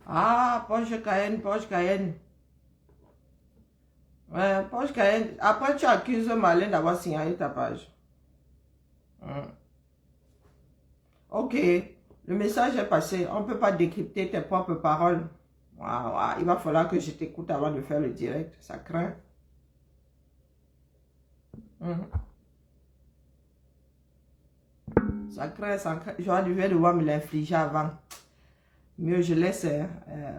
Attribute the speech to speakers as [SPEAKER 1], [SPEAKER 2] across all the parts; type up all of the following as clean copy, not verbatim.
[SPEAKER 1] Ah, Porsche Cayenne, Porsche Cayenne. Ouais, Porsche Cayenne. Après, tu accuses Marlène d'avoir signalé ta page. Ok, le message est passé. On ne peut pas décrypter tes propres paroles. Waouh, il va falloir que je t'écoute avant de faire le direct. Ça craint. Mhm. Ça craint, ça craint. Je vais devoir me l'infliger avant. Mieux, je laisse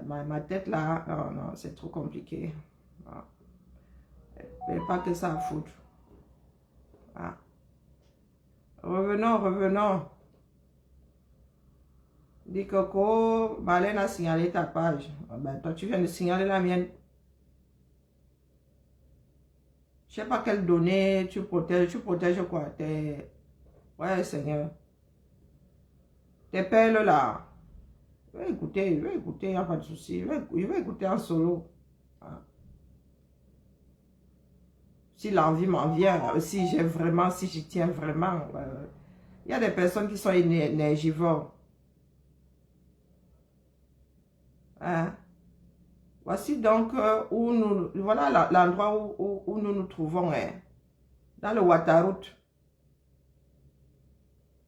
[SPEAKER 1] ma tête là. Non, non, c'est trop compliqué. Ah. Mais pas que ça à foutre. Ah. Revenons, revenons. Dis Coco, Marlène a signalé ta page. Ah ben, toi, tu viens de signaler la mienne. Je sais pas quelles données tu protèges. Tu protèges quoi? Tes... Ouais, Seigneur. Tes perles là. Je vais écouter, il n'y a pas de souci. Je vais écouter en solo. Ah. Si l'envie m'en vient, si j'ai vraiment, si j'y tiens vraiment. Il y a des personnes qui sont énergivores. Hein? Voici donc où nous, voilà l'endroit où nous nous trouvons, hein, dans le Wataroute.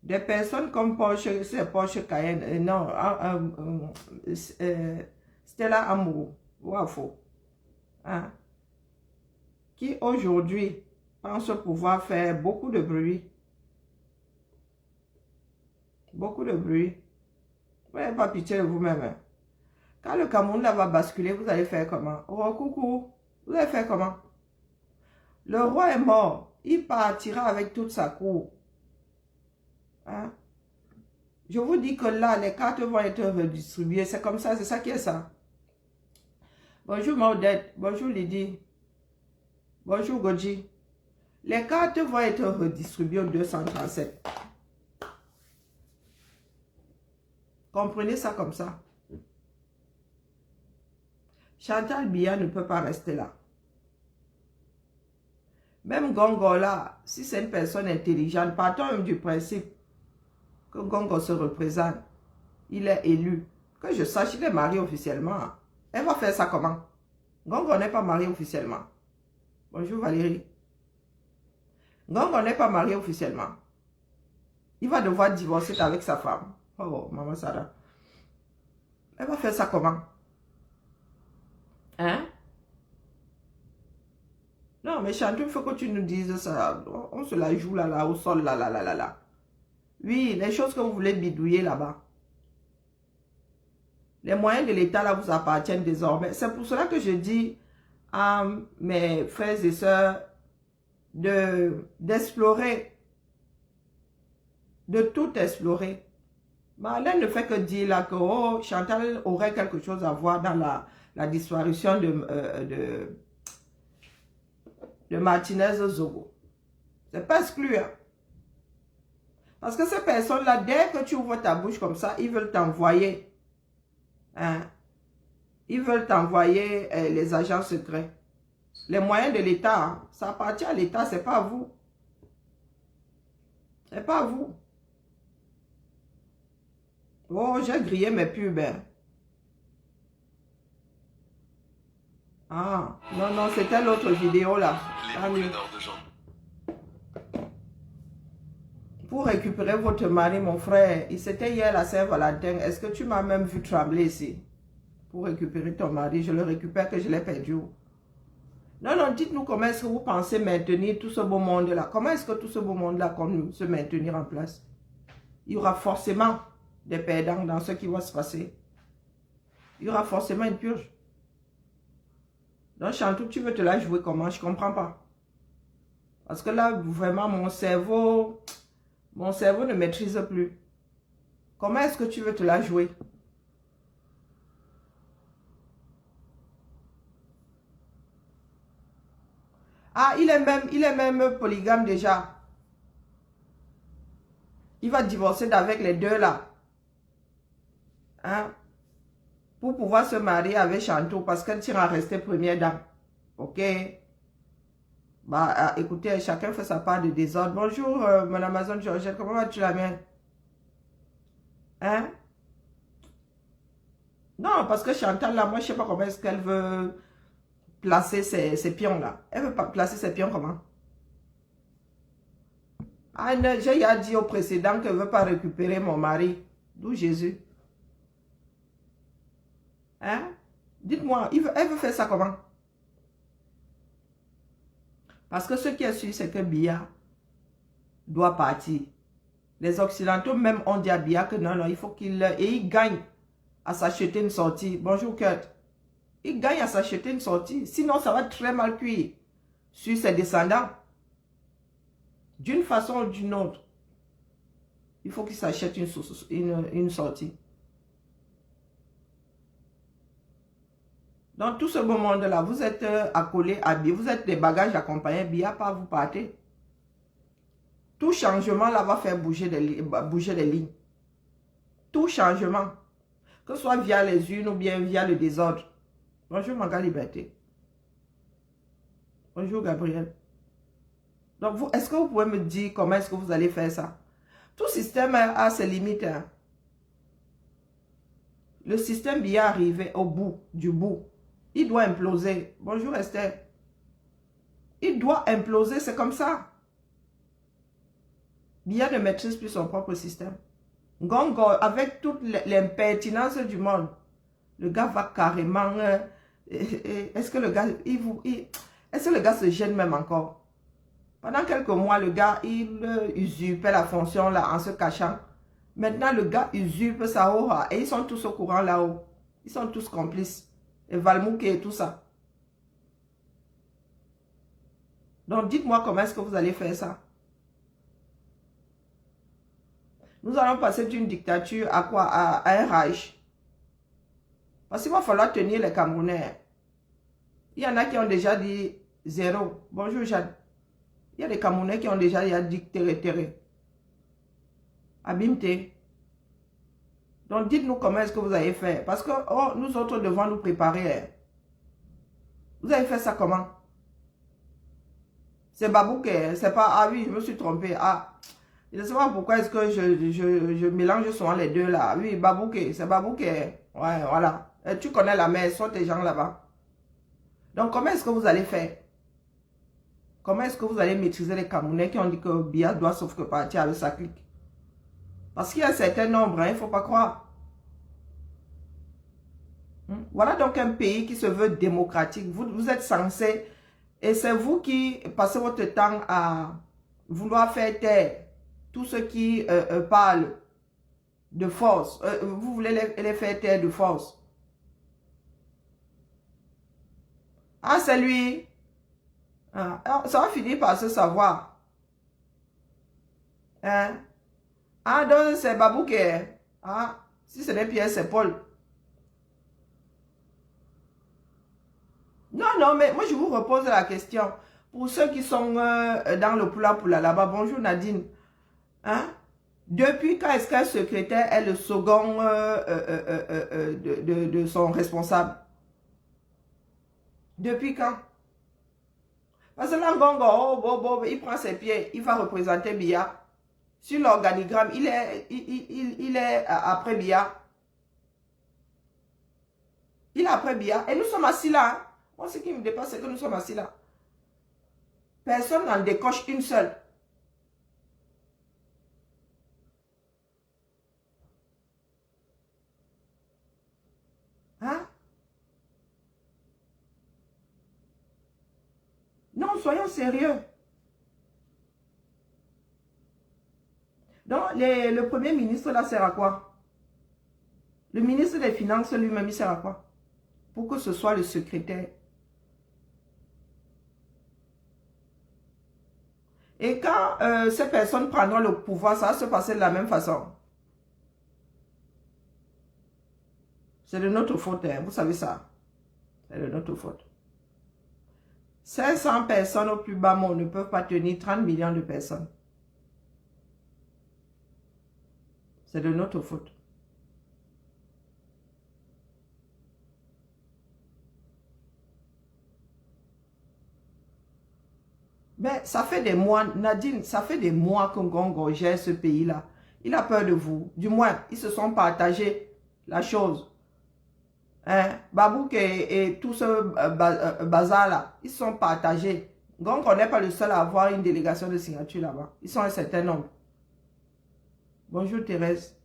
[SPEAKER 1] Des personnes comme Porsche, c'est Porsche Cayenne, non, Stella Amourou, Wafo, hein, qui aujourd'hui pensent pouvoir faire beaucoup de bruit. Beaucoup de bruit. Vous n'avez pas pitié de vous-même. Hein. Quand le Cameroun là va basculer, vous allez faire comment? Oh, coucou, vous allez faire comment? Le roi est mort. Il partira avec toute sa cour. Hein? Je vous dis que là, les cartes vont être redistribuées. C'est comme ça, c'est ça qui est ça. Bonjour Maudette, bonjour Lydie, bonjour Godji. Les cartes vont être redistribuées au 237. Comprenez ça comme ça. Chantal Biya ne peut pas rester là. Même Gongo là, si c'est une personne intelligente, partons même du principe que Gongo se représente. Il est élu. Que je sache, il est marié officiellement. Elle va faire ça comment? Gongo n'est pas marié officiellement. Bonjour Valérie. Gongo n'est pas marié officiellement. Il va devoir divorcer avec sa femme. Oh, maman Sarah. Elle va faire ça comment? Hein? Non, mais Chantou, il faut que tu nous dises ça. On se la joue là, là, au sol, là, là, là, là, là. Oui, les choses que vous voulez bidouiller là-bas. Les moyens de l'État là vous appartiennent désormais. C'est pour cela que je dis à mes frères et sœurs d'explorer, de tout explorer. Marlène ne fait que dire là que oh, Chantal aurait quelque chose à voir dans la disparition de Martinez Zogo. C'est pas exclu. Hein? Parce que ces personnes-là, dès que tu ouvres ta bouche comme ça, ils veulent t'envoyer. Hein? Ils veulent t'envoyer les agents secrets. Les moyens de l'État, hein, ça appartient à l'État, c'est pas à vous. C'est pas à vous. Oh, j'ai grillé mes pubs. Hein. Ah, non, non, c'était l'autre vidéo là. Pour récupérer votre mari, mon frère, c'était hier la Saint-Valentin. Est-ce que tu m'as même vu trembler ici? Pour récupérer ton mari, je le récupère que je l'ai perdu. Non, non, dites-nous comment est-ce que vous pensez maintenir tout ce beau monde-là. Comment est-ce que tout ce beau monde-là peut se maintenir en place? Il y aura forcément des perdants dans ce qui va se passer. Il y aura forcément une purge. Donc, Chantou, tu veux te la jouer comment? Je ne comprends pas. Parce que là, vraiment, mon cerveau ne maîtrise plus. Comment est-ce que tu veux te la jouer? Ah, il est même polygame déjà. Il va divorcer avec les deux là. Hein? Pour pouvoir se marier avec Chantou parce qu'elle tient à rester première dame. Ok? Bah, écoutez, chacun fait sa part de désordre. Bonjour, mon Amazon Georgette, comment vas-tu la mienne? Hein? Non, parce que Chantal, là, moi, je ne sais pas comment est-ce qu'elle veut placer ses pions, là. Elle veut pas placer ses pions comment? Ah, j'ai déjà dit au précédent qu'elle ne veut pas récupérer mon mari. D'où Jésus? Hein? Dites-moi, elle veut faire ça comment? Parce que ce qui est sûr, c'est que Biya doit partir. Les Occidentaux même ont dit à Biya que non, non, il faut qu'il... Et il gagne à s'acheter une sortie. Bonjour Kurt. Il gagne à s'acheter une sortie. Sinon, ça va très mal cuire sur ses descendants. D'une façon ou d'une autre. Il faut qu'il s'achète une sortie. Dans tout ce beau monde-là, vous êtes accolés à Biya. Vous êtes des bagages accompagnés. Biya, pas vous partez. Tout changement là va faire bouger les lignes. Tout changement. Que ce soit via les unes ou bien via le désordre. Bonjour Maga Liberté. Bonjour Gabriel. Donc, est-ce que vous pouvez me dire comment est-ce que vous allez faire ça? Tout système a ses limites. Hein. Le système Biya arrivé au bout du bout. Il doit imploser. Bonjour Esther. Il doit imploser, c'est comme ça. Biya ne maîtrise plus son propre système. Gongo, avec toute l'impertinence du monde, le gars va carrément... est-ce que le gars... est-ce que le gars se gêne même encore? Pendant quelques mois, le gars, il usurpait la fonction là en se cachant. Maintenant, le gars usurpe sa aura et ils sont tous au courant là-haut. Ils sont tous complices. Et Valmouke et tout ça. Donc, dites-moi comment est-ce que vous allez faire ça? Nous allons passer d'une dictature à quoi? À un Reich. Parce qu'il va falloir tenir les Camerounais. Il y en a qui ont déjà dit zéro. Bonjour Jeanne. Il y a des Camerounais qui ont déjà dit terre. Abimte. Donc dites-nous comment est-ce que vous allez faire. Parce que nous autres devons nous préparer. Vous allez faire ça comment? C'est Babouke. C'est pas... Ah oui, je me suis trompé. Ah... Je ne sais pas pourquoi est-ce que je mélange souvent les deux là. Oui, Babouke, c'est Babouke. Ouais, voilà. Et tu connais la mer, sont tes gens là-bas. Donc, comment est-ce que vous allez faire? Comment est-ce que vous allez maîtriser les Camerounais qui ont dit que Biya doit sauf que partir avec sa clique? Parce qu'il y a un certain nombre, hein, il ne faut pas croire. Voilà donc un pays qui se veut démocratique. Vous êtes censé, et c'est vous qui passez votre temps à vouloir faire taire tous ceux qui parlent de force. Vous voulez les faire taire de force. Ah, c'est lui. Ah, ça va finir par se savoir. Hein? Ah, donc c'est Babouke. Ah, si ce n'est Pierre, c'est Paul. Non, non, mais moi je vous repose la question. Pour ceux qui sont dans le Poula là-bas, bonjour Nadine. Hein? Depuis quand est-ce qu'un secrétaire est le second de son responsable? Depuis quand? Parce que là, Gongo, il prend ses pieds, il va représenter Biya. Sur l'organigramme, il est après Biya. Il est après Biya. Et nous sommes assis là. Hein? Moi, ce qui me dépasse, c'est que nous sommes assis là. Personne n'en décoche une seule. Hein? Non, soyons sérieux. Donc, le premier ministre là sert à quoi? Le ministre des Finances lui-même, il sert à quoi? Pour que ce soit le secrétaire. Et quand ces personnes prendront le pouvoir, ça va se passer de la même façon. C'est de notre faute, hein, vous savez ça. C'est de notre faute. 500 personnes au plus bas monde ne peuvent pas tenir 30 millions de personnes. C'est de notre faute. Mais ça fait des mois, Nadine, ça fait des mois que Gongo gère ce pays-là. Il a peur de vous. Du moins, ils se sont partagés la chose. Hein? Babouk et tout ce bazar-là, ils sont partagés. Donc, on n'est pas le seul à avoir une délégation de signature là-bas. Ils sont un certain nombre. Bonjour Thérèse.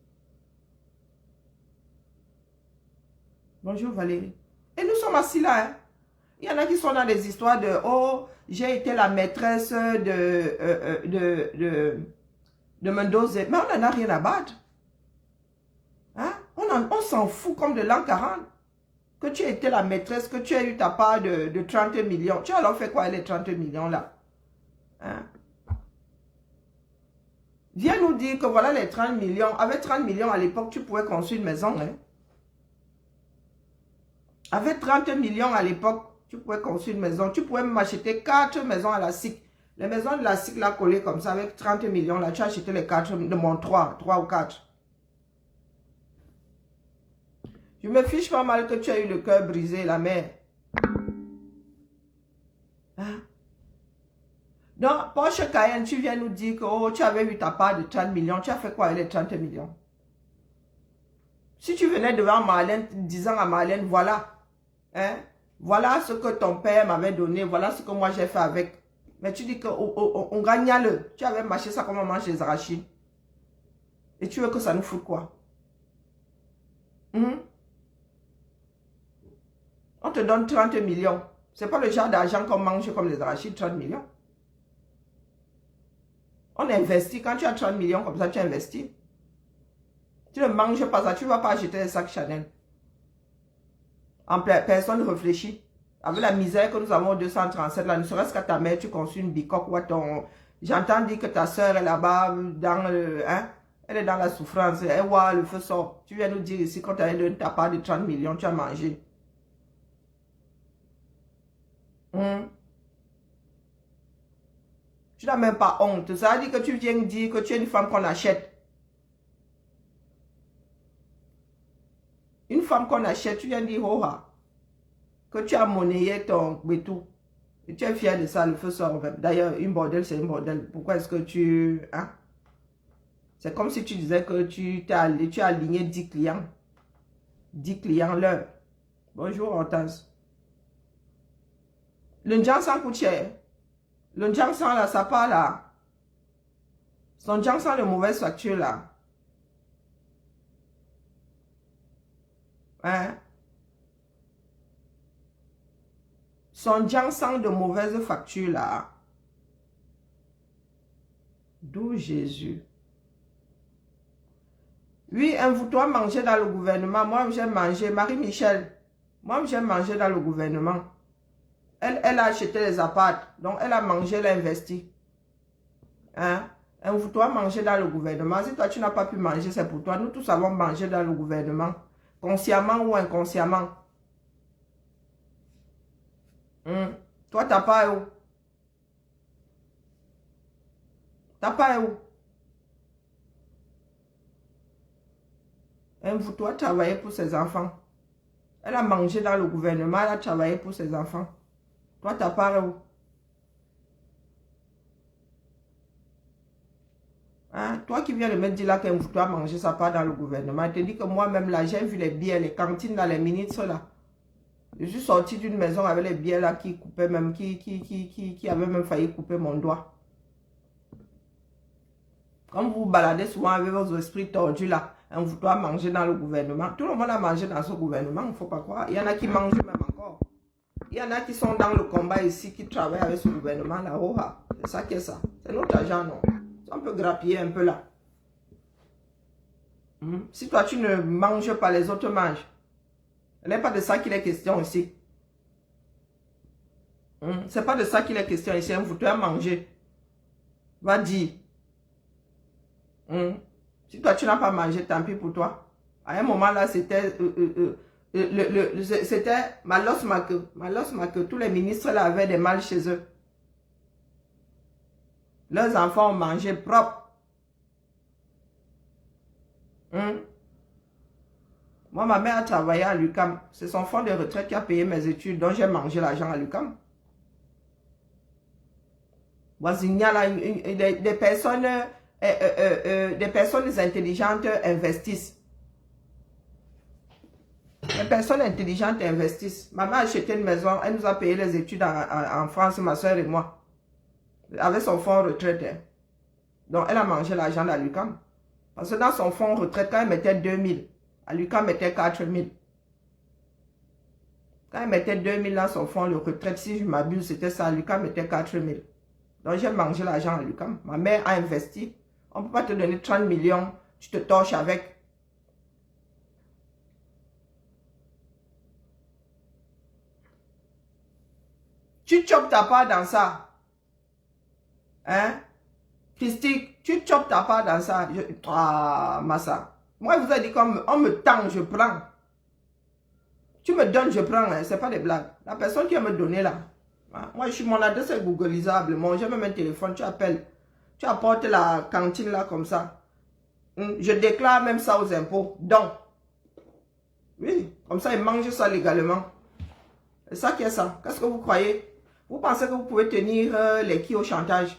[SPEAKER 1] Bonjour Valérie. Et nous sommes assis là. Hein? Il y en a qui sont dans des histoires de « Oh, j'ai été la maîtresse de Mendoza. » Mais on n'en a rien à battre. Hein? On s'en fout comme de l'an 40. Que tu aies été la maîtresse, que tu aies eu ta part de 30 millions. Tu as alors fait quoi les 30 millions là? Hein? Viens nous dire que voilà les 30 millions. Avec 30 millions à l'époque, tu pouvais construire une maison. Hein? Avec 30 millions à l'époque, tu pouvais construire une maison. Tu pouvais m'acheter 4 maisons à la SIC. Les maisons de la SIC là collées comme ça avec 30 millions là, tu as acheté les 4 de mon 3 ou 4. Je me fiche pas mal que tu as eu le cœur brisé, la mère. Hein? Donc, Porsche Cayenne, tu viens nous dire que oh, tu avais eu ta part de 30 millions. Tu as fait quoi avec les 30 millions? Si tu venais devant Marlène, disant à Marlène, voilà, hein, voilà ce que ton père m'avait donné, voilà ce que moi j'ai fait avec. Mais tu dis qu'on gagne le. Tu avais mâché ça comme on mange les arachides. Et tu veux que ça nous foute quoi? On te donne 30 millions. C'est pas le genre d'argent qu'on mange comme les arachides, 30 millions. On investit. Quand tu as 30 millions comme ça, tu investis. Tu ne manges pas ça. Tu ne vas pas acheter des sacs Chanel. Personne ne réfléchit. Avec la misère que nous avons au 237, là, ne serait-ce qu'à ta mère, tu construis une bicoque ou à ton... J'entends dire que ta soeur est là-bas, dans le... Hein? Elle est dans la souffrance. Elle voit le feu sort. Tu viens nous dire ici, quand tu as donné ta part de 30 millions, tu as mangé. Tu n'as même pas honte. Ça veut dire que tu viens dire que tu es une femme qu'on achète. Une femme qu'on achète, tu viens dire, oh, que tu as monnayé ton bétou. Et tu es fier de ça, le feu sort. D'ailleurs, une bordel, c'est une bordel. Pourquoi est-ce que tu... Hein? C'est comme si tu disais que tu as aligné 10 clients. 10 clients l'heure. Bonjour, Hortense. Le Njansan coûte cher. Le Njansan, là, ça part là. Son Njansan de mauvaise facture, là. Hein? Son Njansan de mauvaise facture, là. D'où Jésus. Oui, invite-toi à manger dans le gouvernement. Moi, j'ai mangé. Marie-Michel. Moi, j'ai mangé dans le gouvernement. Elle a acheté les apparts. Donc, elle a mangé, elle a investi. Hein? Invite-toi à manger dans le gouvernement. Si toi, tu n'as pas pu manger, c'est pour toi. Nous tous avons mangé dans le gouvernement. Consciemment ou inconsciemment. Toi, t'as pas où? T'as pas où? Invite-toi à travailler pour ses enfants. Elle a mangé dans le gouvernement, elle a travaillé pour ses enfants. Toi, t'as pas où? Hein? Toi qui viens de me dire là qu'un doit manger sa part dans le gouvernement, elle te dit que moi-même là, j'ai vu les billets, les cantines dans les ministres là. Je suis sorti d'une maison avec les billets là qui coupaient même, qui avaient même failli couper mon doigt. Comme vous vous baladez souvent avec vos esprits tordus là, on vous doit manger dans le gouvernement. Tout le monde a mangé dans ce gouvernement, il ne faut pas croire. Il y en a qui mangent même encore. Il y en a qui sont dans le combat ici, qui travaillent avec ce gouvernement là. Oh, c'est ça qui est ça. C'est notre argent, non? On peut grappiller un peu là. Si toi tu ne manges pas, les autres mangent. Ce n'est pas de ça qu'il est question ici. C'est pas de ça qu'il est question ici. Vous devez manger. Va dire. Si toi tu n'as pas mangé, tant pis pour toi. À un moment là, c'était c'était Malos Make. Tous les ministres là avaient des mal chez eux. Leurs enfants ont mangé propre. Moi, ma mère a travaillé à l'UQAM. C'est son fonds de retraite qui a payé mes études, donc j'ai mangé l'argent à l'UQAM. Voisinha, là, des personnes intelligentes investissent. Les personnes intelligentes investissent. Maman a acheté une maison, elle nous a payé les études en France, ma soeur et moi. Avec son fonds retraite. Hein. Donc, elle a mangé l'argent de l'UQAM. Parce que dans son fonds retraite, quand elle mettait 2000, à l'UQAM mettait 4000. Quand elle mettait 2000 dans son fonds de retraite, si je m'abuse, c'était ça, l'UQAM mettait 4000. Donc, j'ai mangé l'argent à l'UQAM. Ma mère a investi. On ne peut pas te donner 30 millions, tu te torches avec. Tu chopes ta part dans ça. Hein? Christique, tu chopes ta part dans ça. Ah, Massa. Moi, je vous ai dit qu'on me tend, je prends. Tu me donnes, je prends. Hein, c'est pas des blagues. La personne qui va me donner là. Hein, moi, mon adresse est googlisable. J'ai même un téléphone. Tu appelles. Tu apportes la cantine là comme ça. Je déclare même ça aux impôts. Donc, oui, comme ça, ils mangent ça légalement. C'est ça qui est ça. Qu'est-ce que vous croyez? Vous pensez que vous pouvez tenir les qui au chantage?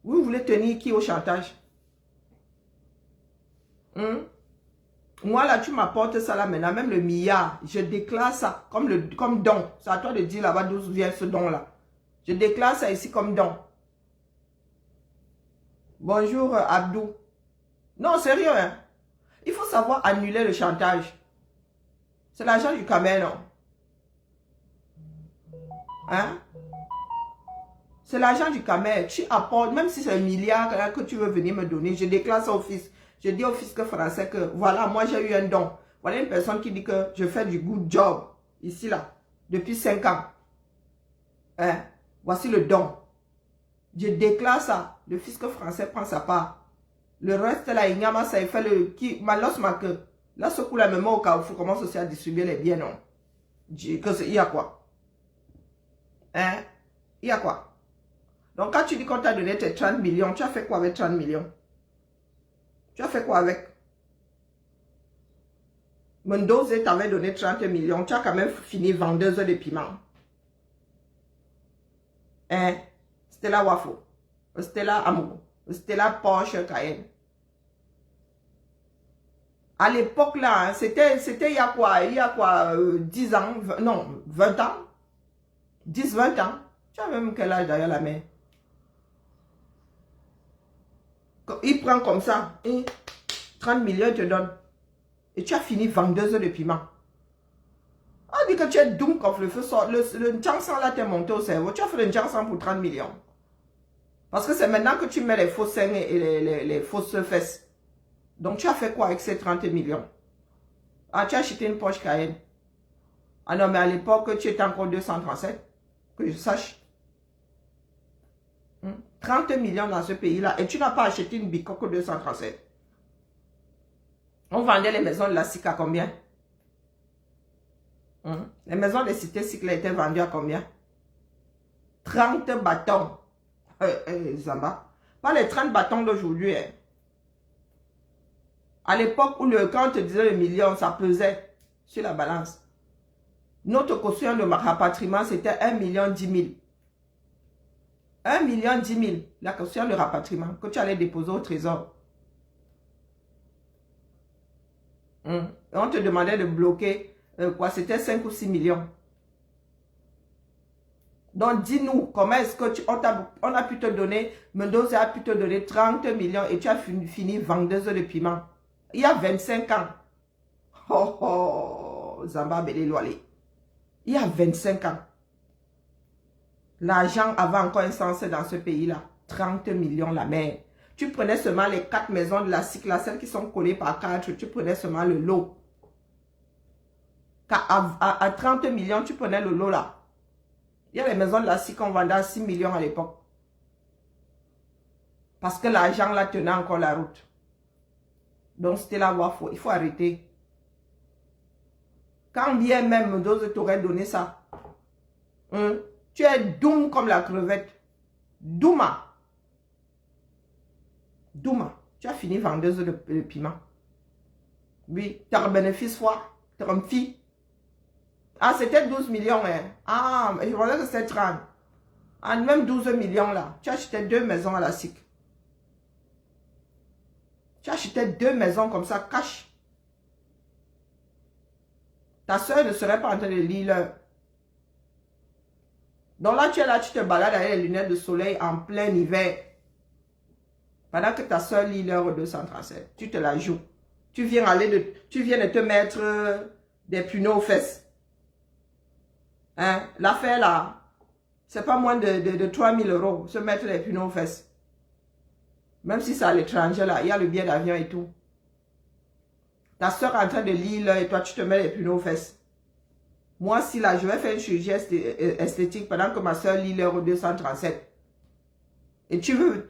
[SPEAKER 1] Vous voulez tenir qui au chantage? Moi là, tu m'apportes ça là maintenant, même le milliard, je déclare ça comme don. C'est à toi de dire là-bas d'où vient ce don là. Je déclare ça ici comme don. Bonjour Abdou. Non, sérieux, hein? Il faut savoir annuler le chantage. C'est l'argent du Cameroun, non? Hein? C'est l'argent du Cameroun. Tu apportes, même si c'est un milliard que tu veux venir me donner, je déclare ça au fisc. Je dis au fisc français que, voilà, moi j'ai eu un don. Voilà une personne qui dit que je fais du good job, ici, là, depuis 5 ans. Hein? Voici le don. Je déclare ça. Le fisc français prend sa part. Le reste, là, il y a ça, il fait le... Malos ma que. Là, ce coup-là, me met au Carrefour, commence aussi à distribuer les biens, non? Il y a quoi? Hein? Il y a quoi? Donc, quand tu dis qu'on t'a donné tes 30 millions, tu as fait quoi avec 30 millions? Tu as fait quoi avec? Mendoza t'avait donné 30 millions, tu as quand même fini vendeuse de piment. Hein? Stella Wafo, Stella Amour, Stella Porsche Cayenne. À l'époque là, hein, c'était il y a quoi, 10 ans, non, 20 ans? 10, 20 ans. Tu as même quel âge d'ailleurs la mère? Il prend comme ça, 30 millions, il te donne. Et tu as fini vendeuse de piment. On dit que tu es doum quand le feu sort. Le Njansan là t'es monté au cerveau. Tu as fait le Njansan pour 30 millions. Parce que c'est maintenant que tu mets les fausses seins et les fausses fesses. Donc tu as fait quoi avec ces 30 millions? Ah, tu as acheté une Porsche Cayenne. Ah non, mais à l'époque, tu étais encore 237. Que je sache. 30 millions dans ce pays-là. Et tu n'as pas acheté une Bicoque 237. On vendait les maisons de la SIC à combien? Les maisons de Cité Cycle étaient vendues à combien? 30 bâtons. Zamba. Pas les 30 bâtons d'aujourd'hui. Hein. À l'époque où quand on te disait le million, ça pesait sur la balance. Notre caution de rapatriement, c'était 1 million 10 000. 1 million 10 000, la caution de rapatriement que tu allais déposer au trésor. Et on te demandait de bloquer, quoi, c'était 5 ou 6 millions. Donc, dis-nous, comment est-ce que on a pu te donner, Mendoza a pu te donner 30 millions et tu as fini vendeuse de piment. Il y a 25 ans. Oh, oh, Zamba Belé. Il y a 25 ans. L'argent avait encore un sens dans ce pays-là. 30 millions la mer. Tu prenais seulement les 4 maisons de la cycle, celles qui sont collées par 4, tu prenais seulement le lot. À 30 millions, tu prenais le lot là. Il y a les maisons de la cycle qu'on vendait à 6 millions à l'époque. Parce que l'argent là tenait encore la route. Donc c'était là où il faut arrêter. Quand bien même Mendoza t'aurait donné ça. Tu es doum comme la crevette. Douma. Douma. Tu as fini vendeuse de piment. Oui, tu as un bénéfice fort. Tu as une fille. Ah, c'était 12 millions. Hein. Ah, je voulais que c'était 30. Ah, même 12 millions là. Tu achetais 2 maisons à la SIC. Tu achetais 2 maisons comme ça, cash. Ta soeur ne serait pas en train de lire l'heure. Donc là, tu es là, tu te balades avec les lunettes de soleil en plein hiver. Pendant que ta soeur lit l'heure 237, tu te la joues. Tu viens de te mettre des pneus aux fesses. Hein? L'affaire là, c'est pas moins de 3 000 €, se mettre les pneus aux fesses. Même si c'est à l'étranger là, il y a le billet d'avion et tout. Ta soeur est en train de lire l'heure et toi, tu te mets les pneus aux fesses. Moi, si là, je vais faire une chirurgie esthétique pendant que ma soeur lit l'heure 237. Et tu veux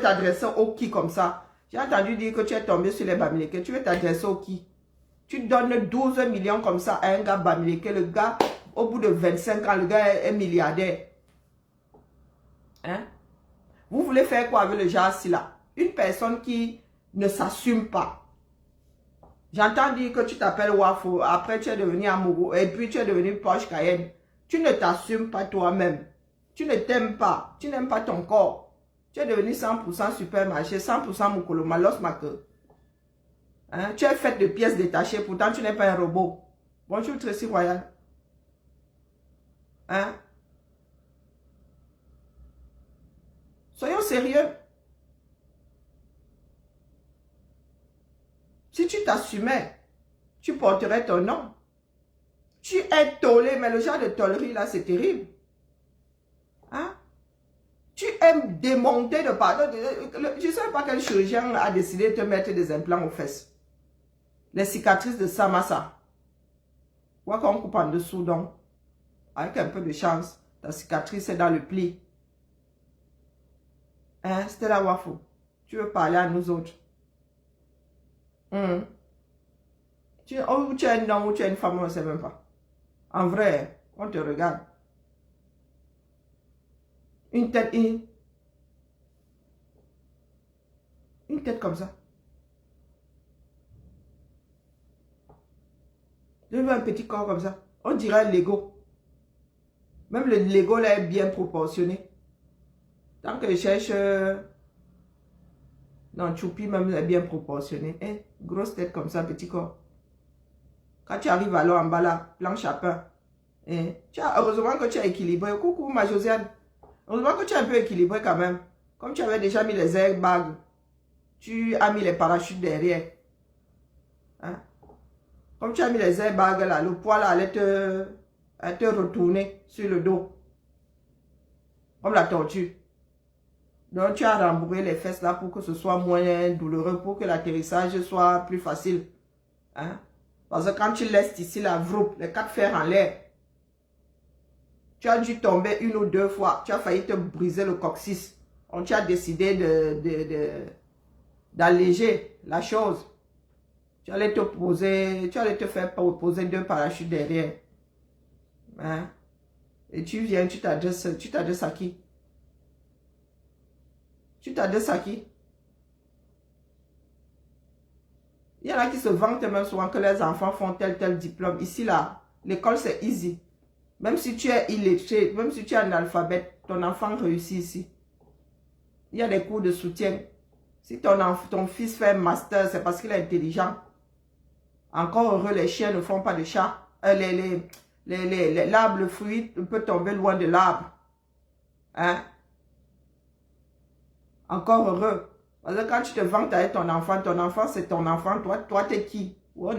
[SPEAKER 1] t'adresser au qui comme ça? J'ai entendu dire que tu es tombé sur les Bamileke. Tu veux t'adresser au qui? Tu donnes 12 millions comme ça à un gars Bamileke. Le gars, au bout de 25 ans, le gars est milliardaire. Hein? Vous voulez faire quoi avec le genre-ci là? Une personne qui ne s'assume pas. J'entends dire que tu t'appelles Wafo, après tu es devenu amoureux, et puis tu es devenu Porsche Cayenne. Tu ne t'assumes pas toi-même. Tu ne t'aimes pas. Tu n'aimes pas ton corps. Tu es devenu 100% supermarché, 100% Mukolo, Malos Make. Hein? Tu es fait de pièces détachées, pourtant tu n'es pas un robot. Bonjour Tracy Royal. Hein? Soyons sérieux. Si tu t'assumais, tu porterais ton nom. Tu es tolé, mais le genre de tôlerie là, c'est terrible. Hein? Tu aimes démonter de pardon. Je ne sais pas quel chirurgien a décidé de te mettre des implants aux fesses. Les cicatrices de Samassa. Quoi qu'on coupe en dessous, donc, avec un peu de chance, ta cicatrice est dans le pli. Hein? C'était la Wafo. Tu veux parler à nous autres? Tu es un homme ou tu es une femme, on ne sait même pas. En vrai, on te regarde. Une tête, une tête comme ça. Je veux un petit corps comme ça. On dirait un Lego. Même le Lego là est bien proportionné. Tant que je cherche... non, Choupi même est bien proportionné. Hein? Grosse tête comme ça, petit corps. Quand tu arrives alors en bas là, planche à pain. Hein? Heureusement que tu as équilibré. Coucou ma Josiane. Heureusement que tu es un peu équilibré quand même. Comme tu avais déjà mis les airbags, tu as mis les parachutes derrière. Hein? Comme tu as mis les airbags là, le poids là allait te retourner sur le dos. Comme la tortue. Donc tu as rembourré les fesses là pour que ce soit moins douloureux, pour que l'atterrissage soit plus facile. Hein? Parce que quand tu laisses ici la vroupe, les 4 fers en l'air, tu as dû tomber 1 ou 2 fois. Tu as failli te briser le coccyx. On tu as décidé d'alléger la chose. Tu allais te faire poser 2 parachutes derrière. Hein? Et tu viens, tu t'adresses à qui? Tu t'adresses à qui? Il y en a qui se vantent même souvent que les enfants font tel diplôme. Ici là, l'école c'est easy. Même si tu es illettré, même si tu es analphabète, ton enfant réussit ici. Il y a des cours de soutien. Si ton fils fait un master, c'est parce qu'il est intelligent. Encore heureux, les chiens ne font pas de chat. L'arbre, le fruit peut tomber loin de l'arbre. Hein? Encore heureux. Parce que quand tu te vantes avec ton enfant c'est ton enfant. Toi t'es qui? Toi,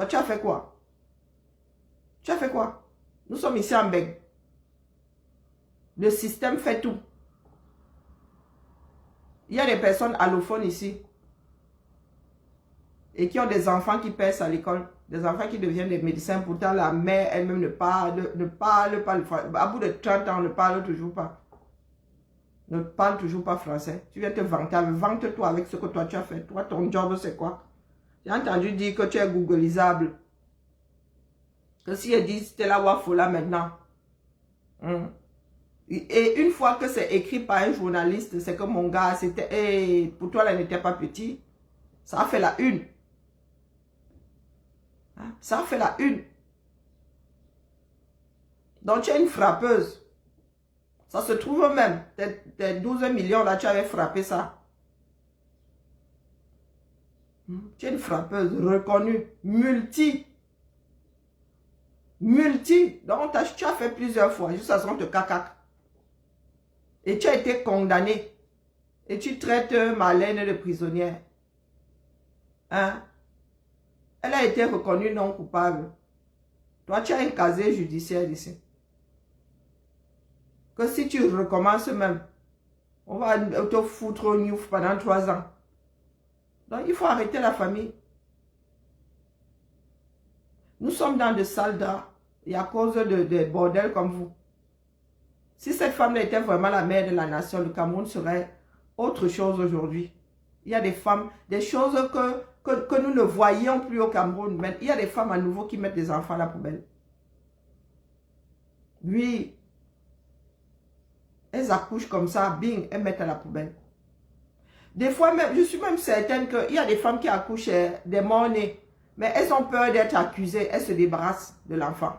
[SPEAKER 1] tu as fait quoi? Tu as fait quoi? Nous sommes ici en Bègue. Le système fait tout. Il y a des personnes allophones ici. Et qui ont des enfants qui percent à l'école. Des enfants qui deviennent des médecins. Pourtant, la mère elle-même ne parle pas le français. À bout de 30 ans, on ne parle toujours pas. Ne parle toujours pas français. Tu viens te vanter. Vante-toi avec ce que toi tu as fait. Toi, ton job, c'est quoi? J'ai entendu dire que tu es googlisable. Que si elle dit c'était la Wafo là maintenant. Et une fois que c'est écrit par un journaliste, c'est que mon gars, c'était. Pour toi, là, n'était pas petit. Ça a fait la une. Hein? Ça a fait la une. Donc, tu es une frappeuse. Ça se trouve même. Tes 12 millions là, tu avais frappé ça. Tu es une frappeuse reconnue, multi. Multi. Donc, tu as fait plusieurs fois jusqu'à ce qu'on te cacaque. Et tu as été condamné. Et tu traites Marlène de prisonnière. Hein? Elle a été reconnue non coupable. Toi, tu as un casier judiciaire ici. Que si tu recommences même, on va te foutre au niouf pendant 3 ans. Donc, il faut arrêter la famille. Nous sommes dans de sales draps. Et à cause de bordels comme vous. Si cette femme était vraiment la mère de la nation, le Cameroun serait autre chose aujourd'hui. Il y a des femmes, des choses que nous ne voyions plus au Cameroun. Mais il y a des femmes à nouveau qui mettent des enfants à la poubelle. Oui. Elles accouchent comme ça, bing, elles mettent à la poubelle. Des fois, même, je suis même certaine qu'il y a des femmes qui accouchent des morts-nés. Mais elles ont peur d'être accusées. Elles se débarrassent de l'enfant.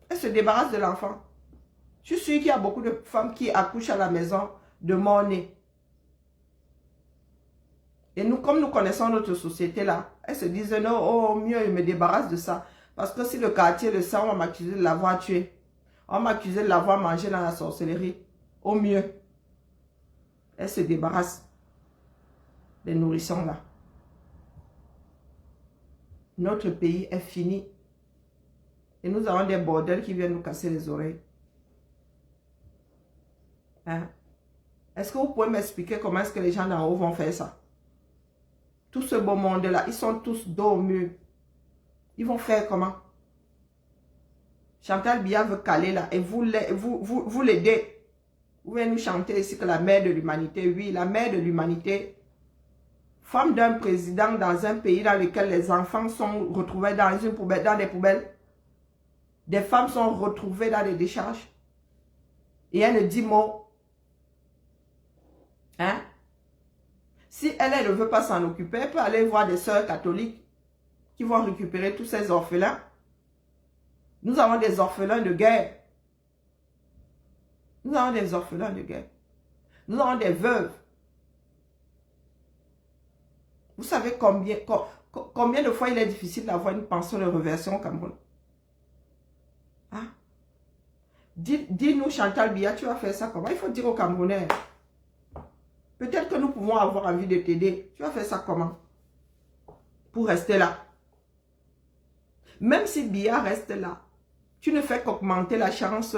[SPEAKER 1] Elles se débarrassent de l'enfant. Je suis sûre qu'il y a beaucoup de femmes qui accouchent à la maison de morts-nés. Et nous, comme nous connaissons notre société là, elles se disent non, oh mieux, je me débarrasse de ça. Parce que si le quartier le sait, on va m'accuser de l'avoir tué. On va m'accuser de l'avoir mangé dans la sorcellerie. Au mieux. Elles se débarrassent des nourrissons là. Notre pays est fini. Et nous avons des bordels qui viennent nous casser les oreilles. Hein? Est-ce que vous pouvez m'expliquer comment est-ce que les gens d'en haut vont faire ça? Tout ce beau monde-là, ils sont tous dos au mur. Ils vont faire comment? Chantal Biya veut caler là et vous l'aidez. Vous venez nous chanter ici que la mère de l'humanité, oui, la mère de l'humanité, femme d'un président dans un pays dans lequel les enfants sont retrouvés dans une poubelle, dans des poubelles. Des femmes sont retrouvées dans des décharges. Et elle ne dit mot. Hein? Si elle ne veut pas s'en occuper, elle peut aller voir des sœurs catholiques qui vont récupérer tous ces orphelins. Nous avons des orphelins de guerre. Nous avons des orphelins de guerre. Nous avons des veuves. Vous savez combien de fois il est difficile d'avoir une pension de réversion au Cameroun? Hein? Dis-nous, Chantal Biya, tu vas faire ça comment? Il faut dire aux Camerounais. Peut-être que nous pouvons avoir envie de t'aider. Tu vas faire ça comment? Pour rester là. Même si Biya reste là, tu ne fais qu'augmenter la chance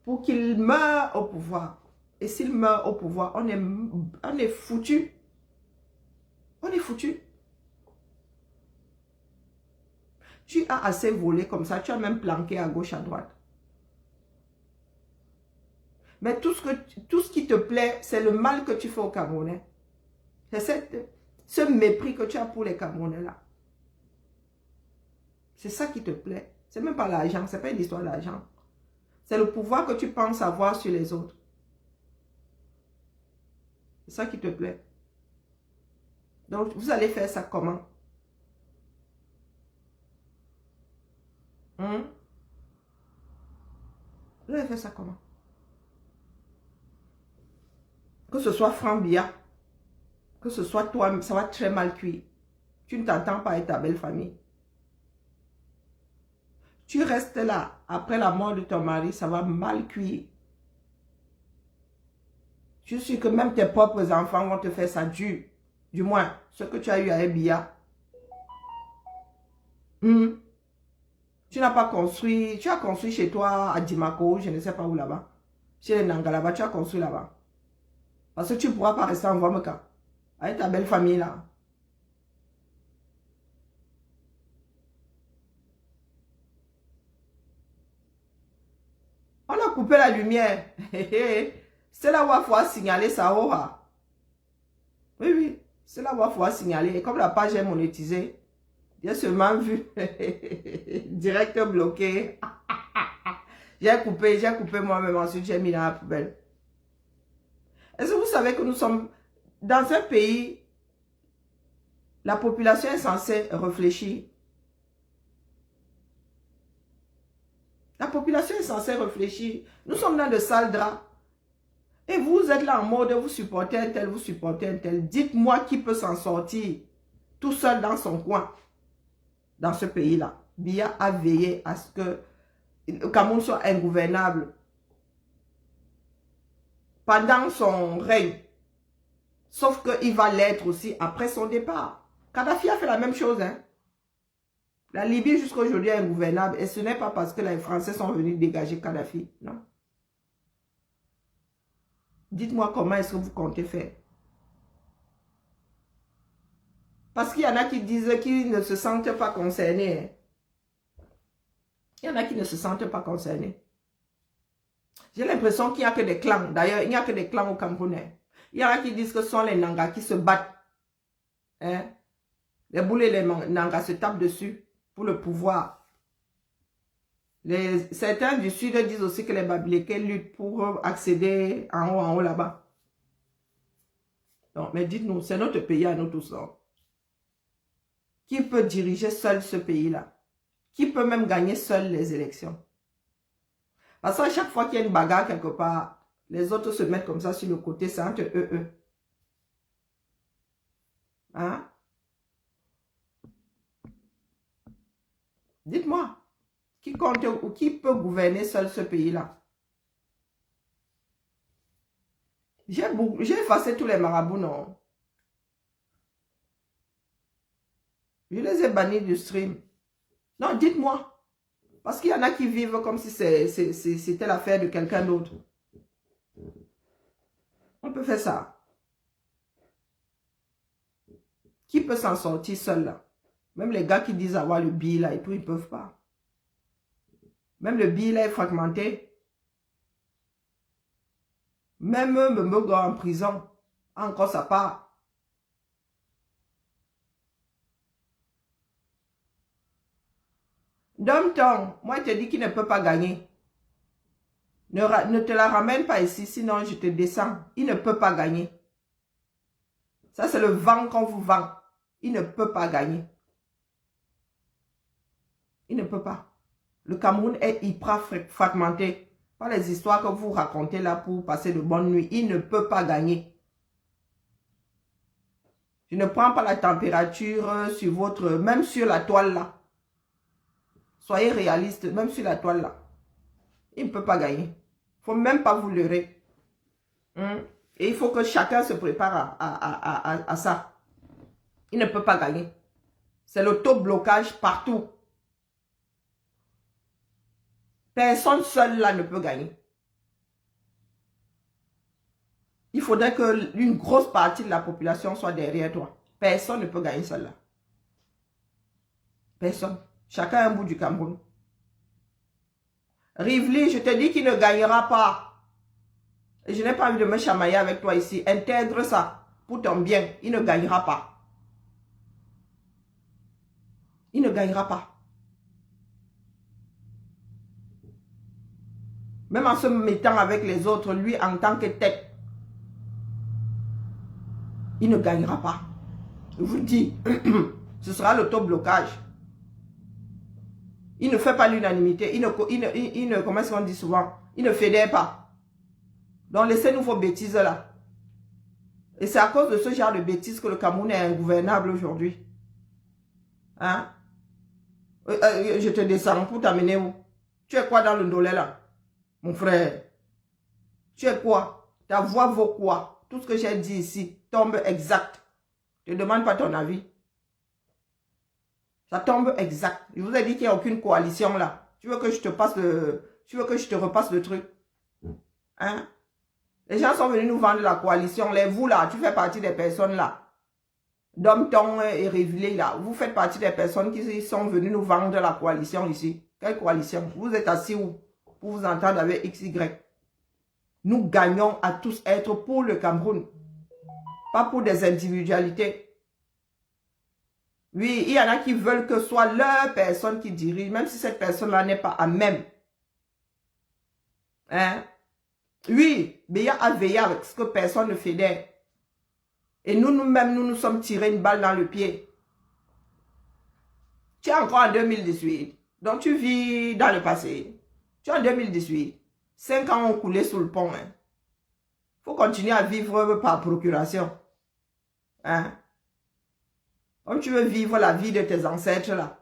[SPEAKER 1] pour qu'il meure au pouvoir. Et s'il meurt au pouvoir, on est foutu. On est foutu. Tu as assez volé comme ça, tu as même planqué à gauche, à droite. Mais tout ce qui te plaît, c'est le mal que tu fais aux Camerounais. C'est ce mépris que tu as pour les Camerounais là. C'est ça qui te plaît. C'est même pas l'argent, c'est pas une histoire d'argent. C'est le pouvoir que tu penses avoir sur les autres. C'est ça qui te plaît. Donc, vous allez faire ça comment? Vous allez faire ça comment? Que ce soit Franck Biya, que ce soit toi, ça va très mal cuire. Tu ne t'entends pas avec ta belle famille. Tu restes là, après la mort de ton mari, ça va mal cuire. Je suis que même tes propres enfants vont te faire ça dur. Du moins, ce que tu as eu avec Biya. Tu n'as pas construit, tu as construit chez toi à Dimako, je ne sais pas où là-bas. Chez les Nangalaba, tu as construit là-bas. Parce que tu ne pourras pas rester en Vameka. Avec ta belle famille là. On a coupé la lumière. C'est là où il faut signaler ça. Oui, oui. C'est là où il faut signaler. Et comme la page est monétisée, j'ai seulement vu. Direct bloqué. J'ai coupé moi-même. Ensuite, j'ai mis dans la poubelle. Est-ce que vous savez que nous sommes dans un pays, la population est censée réfléchir. La population est censée réfléchir. Nous sommes dans de sales draps. Et vous êtes là en mode, vous supportez un tel, vous supportez un tel. Dites-moi qui peut s'en sortir tout seul dans son coin. dans ce pays-là. Biya a veillé à ce que le Cameroun soit ingouvernable pendant son règne. Sauf qu'il va l'être aussi après son départ. Kadhafi a fait la même chose. Hein? La Libye jusqu'à aujourd'hui est ingouvernable. Et ce n'est pas parce que les Français sont venus dégager Kadhafi. Non. Dites-moi comment est-ce que vous comptez faire. Parce qu'il y en a qui disent qu'ils ne se sentent pas concernés. Il y en a qui ne se sentent pas concernés. J'ai l'impression qu'il n'y a que des clans. D'ailleurs, il n'y a que des clans au Cameroun. Il y en a qui disent que ce sont les Nangas qui se battent. Hein? Les Boulés et les Nangas se tapent dessus pour le pouvoir. Certains du sud disent aussi que les Babilékés luttent pour accéder en haut là-bas. Mais dites-nous, c'est notre pays à nous tous. Hein? Qui peut diriger seul ce pays-là? Qui peut même gagner seul les élections? Parce qu'à chaque fois qu'il y a une bagarre quelque part, les autres se mettent comme ça sur le côté, c'est entre eux. Hein? Dites-moi, qui compte ou qui peut gouverner seul ce pays-là? J'ai effacé tous les marabouts, non? Je les ai bannis du stream. Non, dites-moi. Parce qu'il y en a qui vivent comme si c'était l'affaire de quelqu'un d'autre. On peut faire ça. Qui peut s'en sortir seul là? Même les gars qui disent avoir le billet là et tout, ils ne peuvent pas. Même le billet là est fragmenté. Même me gars en prison, encore sa part. Dom-Tom, moi je te dis qu'il ne peut pas gagner. Ne te la ramène pas ici, sinon je te descends. Il ne peut pas gagner. Ça c'est le vent qu'on vous vend. Il ne peut pas gagner. Il ne peut pas. Le Cameroun est hyper fragmenté. Pas les histoires que vous racontez là pour passer de bonnes nuits. Il ne peut pas gagner. Je ne prends pas la température sur votre... Même sur la toile là. Soyez réaliste, même sur la toile là. Il ne peut pas gagner. Il ne faut même pas vous leurrer. Et il faut que chacun se prépare à ça. Il ne peut pas gagner. C'est l'auto-blocage partout. Personne seul là ne peut gagner. Il faudrait qu'une grosse partie de la population soit derrière toi. Personne ne peut gagner seul là. Personne. Chacun un bout du Cameroun. Rivli, je te dis qu'il ne gagnera pas. Et je n'ai pas envie de me chamailler avec toi ici. Intègre ça pour ton bien. Il ne gagnera pas. Il ne gagnera pas. Même en se mettant avec les autres, lui en tant que tête, il ne gagnera pas. Je vous dis, ce sera l'auto-blocage. Il ne fait pas l'unanimité. Il ne, comment est-ce qu'on dit souvent? Il ne fédère pas. Donc laissez-nous vos bêtises là. Et c'est à cause de ce genre de bêtises que le Cameroun est ingouvernable aujourd'hui. Hein? Je te descends pour t'amener où? Tu es quoi dans le Ndolé là? Mon frère. Tu es quoi? Ta voix vaut quoi? Tout ce que j'ai dit ici tombe exact. Je ne demande pas ton avis. Ça tombe exact. Je vous ai dit qu'il n'y a aucune coalition là. Tu veux que je te passe tu veux que je te repasse le truc? Hein? Les gens sont venus nous vendre la coalition. Vous là, tu fais partie des personnes là. Dom-Tom et Révélé là. Vous faites partie des personnes qui sont venues nous vendre la coalition ici. Quelle coalition? Vous êtes assis où? Pour vous entendre avec XY. Nous gagnons à tous être pour le Cameroun. Pas pour des individualités. Oui, il y en a qui veulent que ce soit leur personne qui dirige, même si cette personne-là n'est pas à même. Hein? Oui, mais il y a à veiller avec ce que personne ne fédère. Et nous-mêmes, nous sommes tirés une balle dans le pied. Tu es encore en 2018. Donc tu vis dans le passé. Tu es en 2018. 5 ans ont coulé sous le pont. Il faut continuer à vivre par procuration. Hein? Comme tu veux vivre la vie de tes ancêtres là.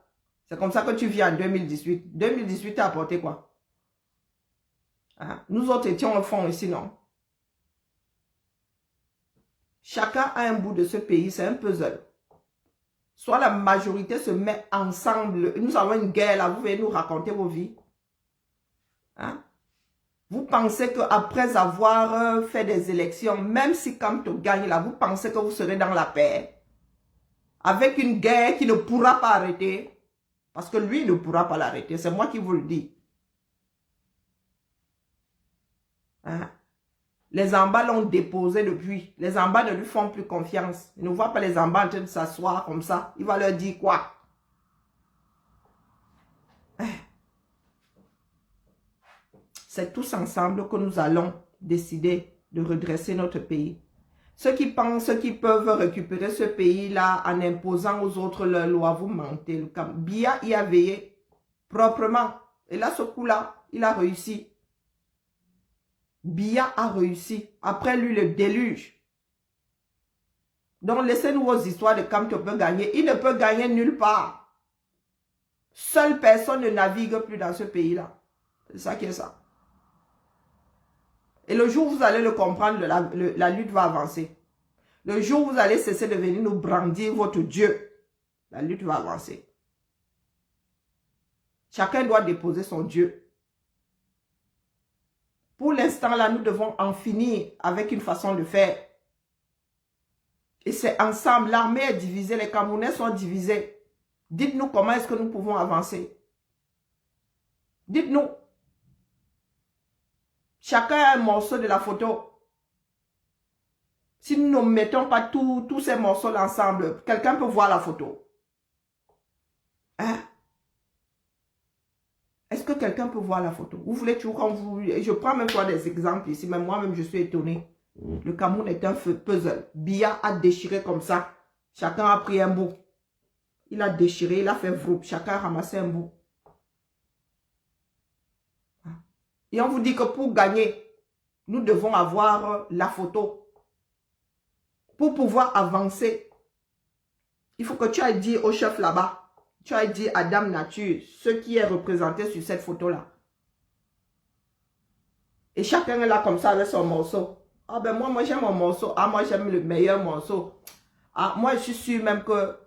[SPEAKER 1] C'est comme ça que tu vis en 2018. 2018 a apporté quoi? Hein? Nous autres étions au fond ici, non? Chacun a un bout de ce pays, c'est un puzzle. Soit la majorité se met ensemble. Nous avons une guerre là, vous venez nous raconter vos vies. Hein? Vous pensez qu'après avoir fait des élections, même si Kamto gagne là, vous pensez que vous serez dans la paix. Avec une guerre qui ne pourra pas arrêter. Parce que lui, il ne pourra pas l'arrêter. C'est moi qui vous le dis. Hein? Les Amba l'ont déposé depuis. Les Amba ne lui font plus confiance. Ils ne voient pas les Amba en train de s'asseoir comme ça. Il va leur dire quoi? C'est tous ensemble que nous allons décider de redresser notre pays. Ceux qui pensent qu'ils peuvent récupérer ce pays-là en imposant aux autres leurs lois, vous mentez. Biya y a veillé proprement. Et là, ce coup-là, il a réussi. Biya a réussi. Après lui, le déluge. Donc, laissez-nous vos histoires de Kamto peut gagner. Il ne peut gagner nulle part. Seule personne ne navigue plus dans ce pays-là. C'est ça qui est ça. Et le jour où vous allez le comprendre, la lutte va avancer. Le jour où vous allez cesser de venir nous brandir votre Dieu, la lutte va avancer. Chacun doit déposer son Dieu. Pour l'instant, là, nous devons en finir avec une façon de faire. Et c'est ensemble. L'armée est divisée, les Camerounais sont divisés. Dites-nous comment est-ce que nous pouvons avancer. Dites-nous. Chacun a un morceau de la photo. Si nous ne mettons pas tous ces morceaux ensemble, quelqu'un peut voir la photo. Hein? Est-ce que quelqu'un peut voir la photo? Vous voulez toujours quand vous... Je prends même toi des exemples ici, même moi-même je suis étonné. Le Cameroun est un puzzle. Biya a déchiré comme ça. Chacun a pris un bout. Il a déchiré, il a fait vroup. Chacun a ramassé un bout. Et on vous dit que pour gagner, nous devons avoir la photo. Pour pouvoir avancer, il faut que tu ailles dire au chef là-bas, tu ailles dire à Dame Nature, ce qui est représenté sur cette photo-là. Et chacun est là comme ça avec son morceau. Ah ben moi j'aime mon morceau. Ah moi j'aime le meilleur morceau. Ah moi je suis sûr même que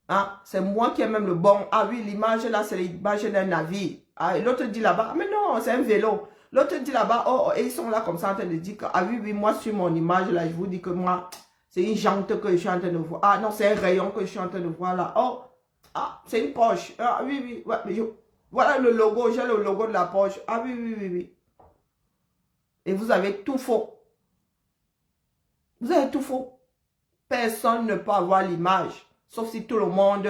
[SPEAKER 1] ah, c'est moi qui ai même le bon. Ah oui, l'image là c'est l'image d'un navire. Ah, l'autre dit là-bas, mais non, c'est un vélo. L'autre dit là-bas, oh, et ils sont là comme ça en train de dire que, ah oui, oui, moi sur mon image là, je vous dis que moi, c'est une jante que je suis en train de voir. Ah non, c'est un rayon que je suis en train de voir là. Oh, ah, c'est une poche. Ah oui, oui, ouais, mais voilà le logo, j'ai le logo de la poche. Ah oui, oui, oui, oui. Et vous avez tout faux. Vous avez tout faux. Personne ne peut avoir l'image, sauf si tout le monde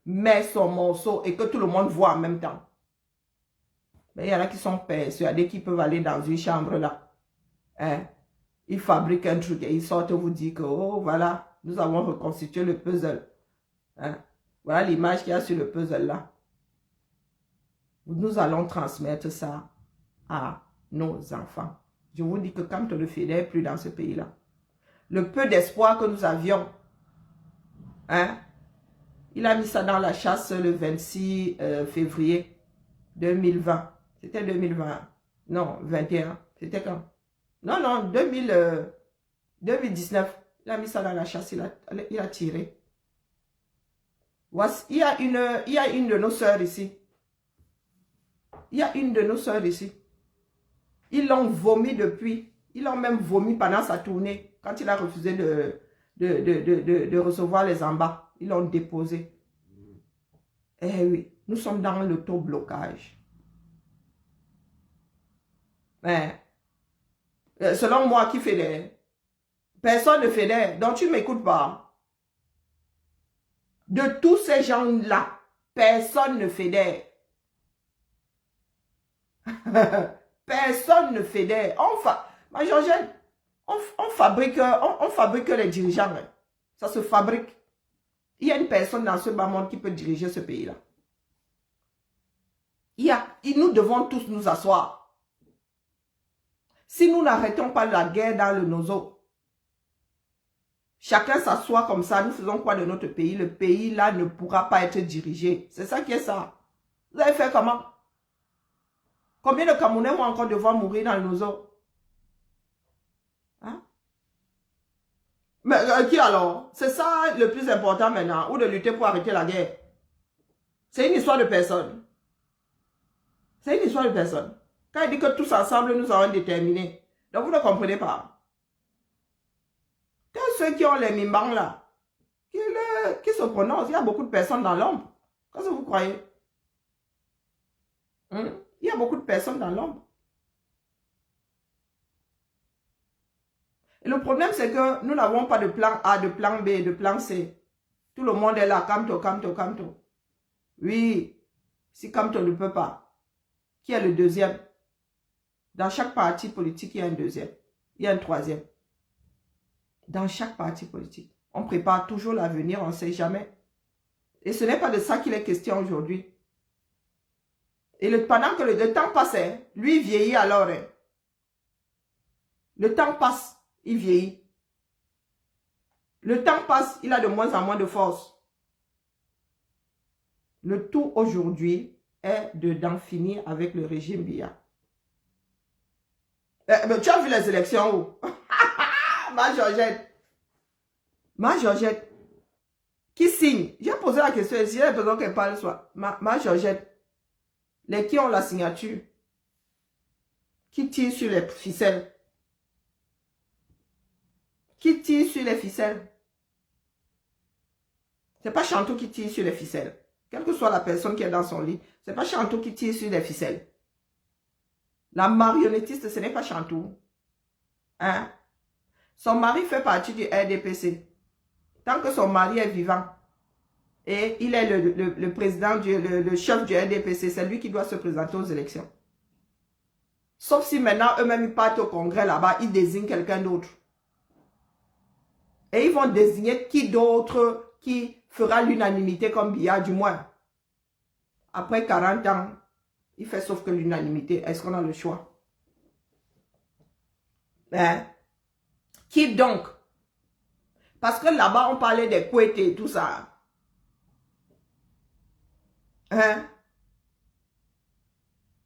[SPEAKER 1] met son morceau et que tout le monde voit en même temps. Mais il y en a qui sont persuadés qu'ils peuvent aller dans une chambre là. Hein? Ils fabriquent un truc et ils sortent vous dire que, oh voilà, nous avons reconstitué le puzzle. Hein? Voilà l'image qu'il y a sur le puzzle là. Nous allons transmettre ça à nos enfants. Je vous dis que quand on ne fédère plus dans ce pays-là, le peu d'espoir que nous avions, hein, il a mis ça dans la chasse le 26 février 2020. C'était 2020. Non, 21. C'était quand? Non, non, 2019. Il a mis ça dans la chasse, il a tiré. Il y a une de nos sœurs ici. Il y a une de nos sœurs ici. Ils l'ont vomi depuis. Ils l'ont même vomi pendant sa tournée. Quand il a refusé de recevoir les embats. Ils l'ont déposé. Eh oui, nous sommes dans l'auto-blocage. Mais, selon moi, qui fédère? Personne ne fédère. Donc, tu ne m'écoutes pas. De tous ces gens-là, personne ne fédère. Personne ne fédère. Ma Georgette, on fabrique les dirigeants. Hein. Ça se fabrique. Il y a une personne dans ce bas monde qui peut diriger ce pays-là. Nous devons tous nous asseoir. Si nous n'arrêtons pas la guerre dans le Nozo, chacun s'assoit comme ça, nous faisons quoi de notre pays? Le pays là ne pourra pas être dirigé. C'est ça qui est ça. Vous avez fait comment? Combien de Camerounais vont encore devoir mourir dans nos eaux? Hein? Mais qui alors? C'est ça le plus important maintenant, ou de lutter pour arrêter la guerre. C'est une histoire de personne. C'est une histoire de personne. Quand il dit que tous ensemble, nous allons déterminer. Donc vous ne comprenez pas. Que ceux qui ont les mimbans là, qui se prononcent, il y a beaucoup de personnes dans l'ombre. Qu'est-ce que vous croyez? Il y a beaucoup de personnes dans l'ombre. Et le problème, c'est que nous n'avons pas de plan A, de plan B, de plan C. Tout le monde est là, Kamto, Kamto, Kamto. Oui, si Kamto ne peut pas, qui est le deuxième? Dans chaque parti politique, il y a un deuxième. Il y a un troisième. Dans chaque parti politique. On prépare toujours l'avenir, on ne sait jamais. Et ce n'est pas de ça qu'il est question aujourd'hui. Et pendant que le temps passait, lui vieillit alors. Le temps passe, il vieillit. Le temps passe, il a de moins en moins de force. Le tout aujourd'hui est d'en finir avec le régime Biya. Mais tu as vu les élections où? Ma Georgette. Ma Georgette. Qui signe? J'ai posé la question ici, il y a besoin qu'elle parle soit. Ma Georgette. Les qui ont la signature? Qui tire sur les ficelles? Qui tire sur les ficelles? Ce n'est pas Chantou qui tire sur les ficelles. Quelle que soit la personne qui est dans son lit, ce n'est pas Chantou qui tire sur les ficelles. La marionnettiste, ce n'est pas Chantou. Hein? Son mari fait partie du RDPC. Tant que son mari est vivant, et il est le président, le chef du RDPC, c'est lui qui doit se présenter aux élections. Sauf si maintenant, eux-mêmes, ils partent au congrès là-bas, ils désignent quelqu'un d'autre. Et ils vont désigner qui d'autre qui fera l'unanimité comme Biya, du moins. Après 40 ans, il fait sauf que l'unanimité. Est-ce qu'on a le choix? Hein? Qui donc? Parce que là-bas, on parlait des Kouétés et tout ça. Hein?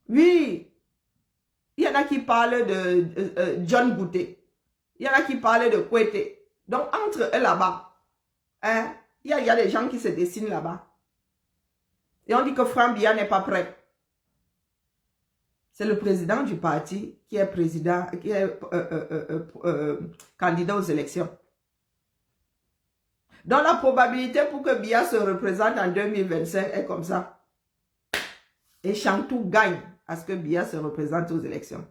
[SPEAKER 1] Oui. Il y en a qui parlent de John Bouté. Il y en a qui parlent de Kouété. Donc, entre eux là-bas, hein, il y a des gens qui se dessinent là-bas. Et on dit que Franck Biya n'est pas prêt. C'est le président du parti qui est président, qui est candidat aux élections. Donc la probabilité pour que Biya se représente en 2025 est comme ça. Et Chantou gagne à ce que Biya se représente aux élections.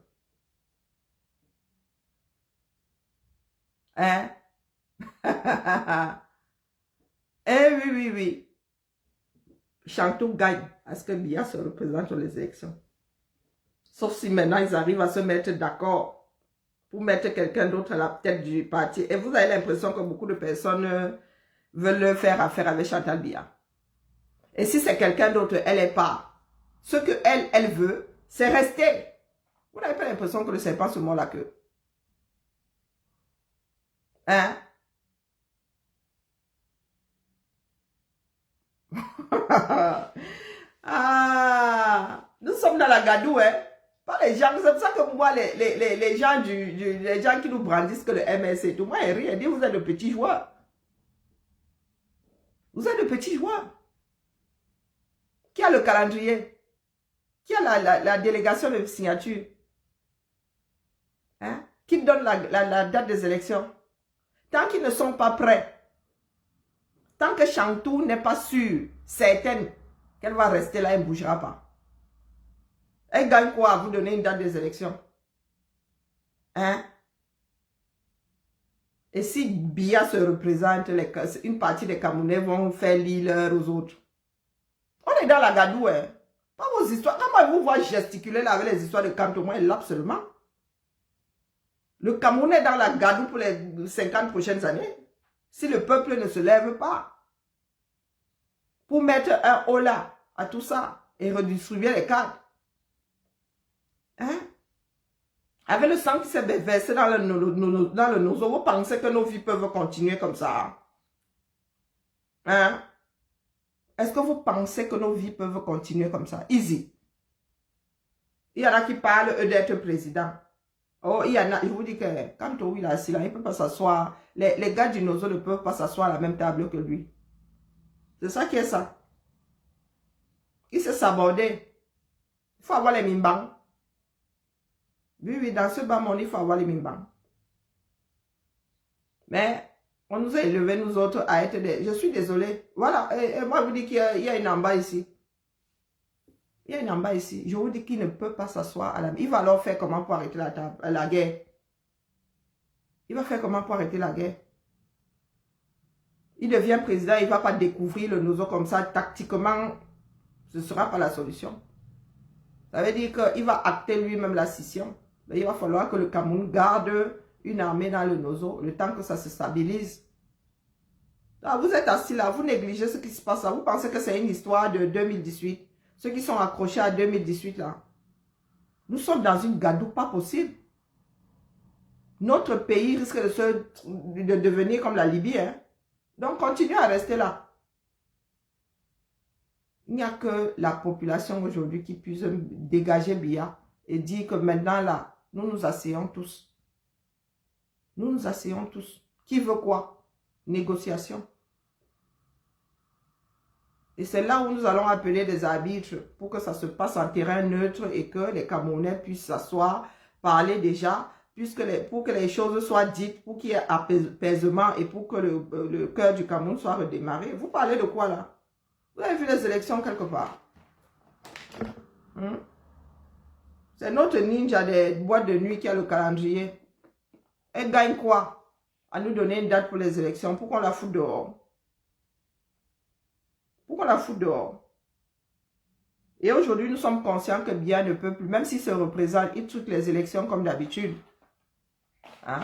[SPEAKER 1] Hein? Eh oui, oui, oui. Chantou gagne à ce que Biya se représente aux élections. Sauf si maintenant ils arrivent à se mettre d'accord pour mettre quelqu'un d'autre à la tête du parti. Et vous avez l'impression que beaucoup de personnes veulent faire affaire avec Chantal Biya. Et si c'est quelqu'un d'autre, elle n'est pas. Ce qu'elle veut, c'est rester. Vous n'avez pas l'impression que le serpent se mord la queue. Hein? Ah, nous sommes dans la gadoue, hein? Pas les gens, c'est pour ça que moi, les gens les gens qui nous brandissent que le MSC, tout, moi, ils rient, ils disent, vous êtes de petits joueurs. Vous êtes de petits joueurs. Qui a le calendrier? Qui a la délégation de signature? Hein? Qui donne la date des élections? Tant qu'ils ne sont pas prêts, tant que Chantou n'est pas sûre, certaine qu'elle va rester là, elle ne bougera pas. Elle gagne quoi à vous donner une date des élections? Hein? Et si Biya se représente, une partie des Camerounais vont faire l'île aux autres. On est dans la gadoue, hein? Pas vos histoires. Comment vous voyez gesticuler là avec les histoires de Kamto, moi, il l'a absolument. Le Cameroun est dans la gadoue pour les 50 prochaines années. Si le peuple ne se lève pas pour mettre un holà à tout ça et redistribuer les cadres. Hein? Avec le sang qui s'est versé dans le nozo, vous pensez que nos vies peuvent continuer comme ça? Hein? Est-ce que vous pensez que nos vies peuvent continuer comme ça? Easy. Il y en a qui parlent, eux, d'être président. Oh, il y en a, je vous dis que quand il est assis là, il ne peut pas s'asseoir. Les gars du nozo ne peuvent pas s'asseoir à la même table que lui. C'est ça qui est ça. Il s'est sabordé. Il faut avoir les mimbans. Oui, oui, dans ce bas monde, il faut avoir les mimbans. Mais on nous a élevés, nous autres, à être des... Je suis désolé. Voilà, et moi, je vous dis qu'il y a une en bas ici. Il y a une en bas ici. Je vous dis qu'il ne peut pas s'asseoir à la... Il va alors faire comment pour arrêter la guerre? Il va faire comment pour arrêter la guerre? Il devient président, il ne va pas découvrir le nozo comme ça. Tactiquement, ce ne sera pas la solution. Ça veut dire qu'il va acter lui-même la scission. Mais il va falloir que le Cameroun garde une armée dans le nozo, le temps que ça se stabilise. Là, vous êtes assis là, vous négligez ce qui se passe là. Vous pensez que c'est une histoire de 2018. Ceux qui sont accrochés à 2018 là. Nous sommes dans une gadoue pas possible. Notre pays risque de devenir comme la Libye. Hein? Donc, continuez à rester là. Il n'y a que la population aujourd'hui qui puisse dégager Biya et dire que maintenant là, nous nous asseyons tous. Nous nous asseyons tous. Qui veut quoi? Négociation. Et c'est là où nous allons appeler des arbitres pour que ça se passe en terrain neutre et que les Camerounais puissent s'asseoir, parler déjà, pour que les choses soient dites, pour qu'il y ait apaisement et pour que le cœur du Cameroun soit redémarré. Vous parlez de quoi là? Vous avez vu les élections quelque part? C'est notre ninja des boîtes de nuit qui a le calendrier. Elle gagne quoi? À nous donner une date pour les élections, pour qu'on la foute dehors. Pourquoi la fout dehors? Et aujourd'hui, nous sommes conscients que Biya ne peut plus, même s'il se représente, il truque les élections comme d'habitude. Hein?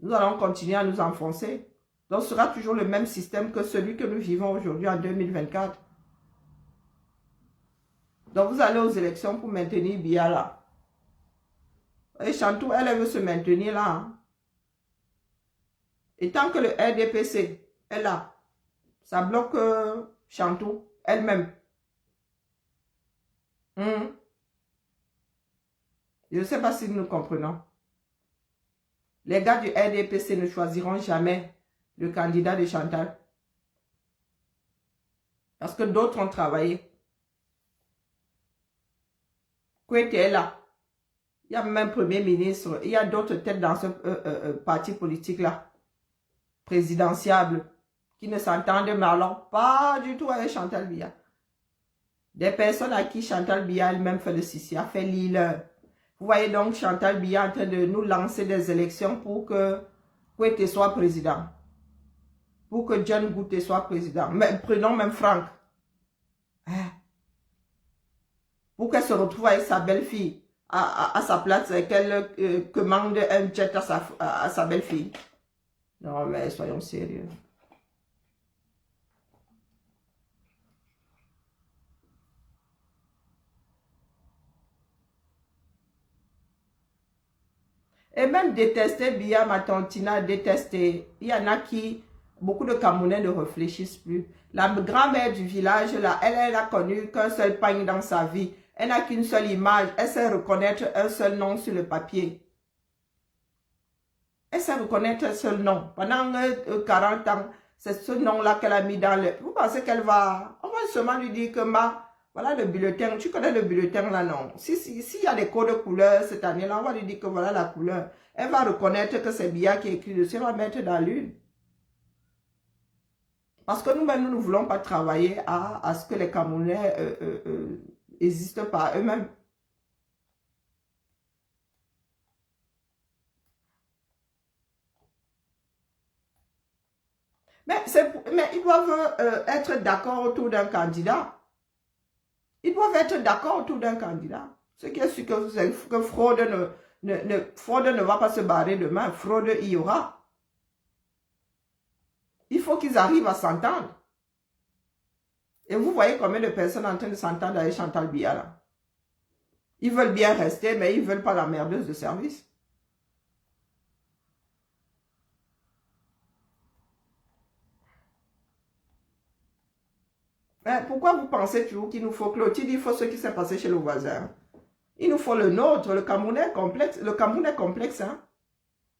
[SPEAKER 1] Nous allons continuer à nous enfoncer. Donc, ce sera toujours le même système que celui que nous vivons aujourd'hui en 2024. Donc, vous allez aux élections pour maintenir Biya là. Et Chantou, elle veut se maintenir là. Hein? Et tant que le RDPC est là, ça bloque Chantou elle-même. Je ne sais pas si nous comprenons. Les gars du RDPC ne choisiront jamais le candidat de Chantal. Parce que d'autres ont travaillé. Kouete est là. Il y a même Premier ministre. Il y a d'autres têtes dans ce parti politique-là. Présidentiable. Qui ne s'entendent mais alors pas du tout avec Chantal Biya. Des personnes à qui Chantal Biya elle-même fait le sissi, a fait l'île. Vous voyez donc Chantal Biya en train de nous lancer des élections pour que Kouete soit président. Pour que John Gouté soit président. Mais prenons même Franck. Hein? Pour qu'elle se retrouve avec sa belle-fille à sa place et qu'elle commande un jet à sa belle-fille. Non mais soyons sérieux. Et même détester Biya Matontina, détester. Il y en a qui, beaucoup de Camerounais ne réfléchissent plus. La grand-mère du village, là, elle a connu qu'un seul pagne dans sa vie. Elle n'a qu'une seule image. Elle sait reconnaître un seul nom sur le papier. Elle sait reconnaître un seul nom. Pendant 40 ans, c'est ce nom-là qu'elle a mis dans le... Vous pensez qu'elle va... On va seulement lui dire que voilà le bulletin. Tu connais le bulletin là, non? S'il y a des codes couleurs cette année-là, on va lui dire que voilà la couleur. Elle va reconnaître que c'est Biya qui est écrit dessus. Elle va mettre dans l'une. Parce que nous-mêmes, nous ne voulons pas travailler à ce que les Camerounais existent par eux-mêmes. Mais ils doivent être d'accord autour d'un candidat. Ils doivent être d'accord autour d'un candidat. Ce qui est sûr que fraude ne va pas se barrer demain. Fraude, il y aura. Il faut qu'ils arrivent à s'entendre. Et vous voyez combien de personnes en train de s'entendre avec Chantal Biya là. Ils veulent bien rester, mais ils ne veulent pas la merdeuse de service. Mais pourquoi vous pensez toujours qu'il nous faut, Clotilde, il faut ce qui s'est passé chez le voisin? Il nous faut le nôtre, le Cameroun est complexe. Le Cameroun est complexe, hein?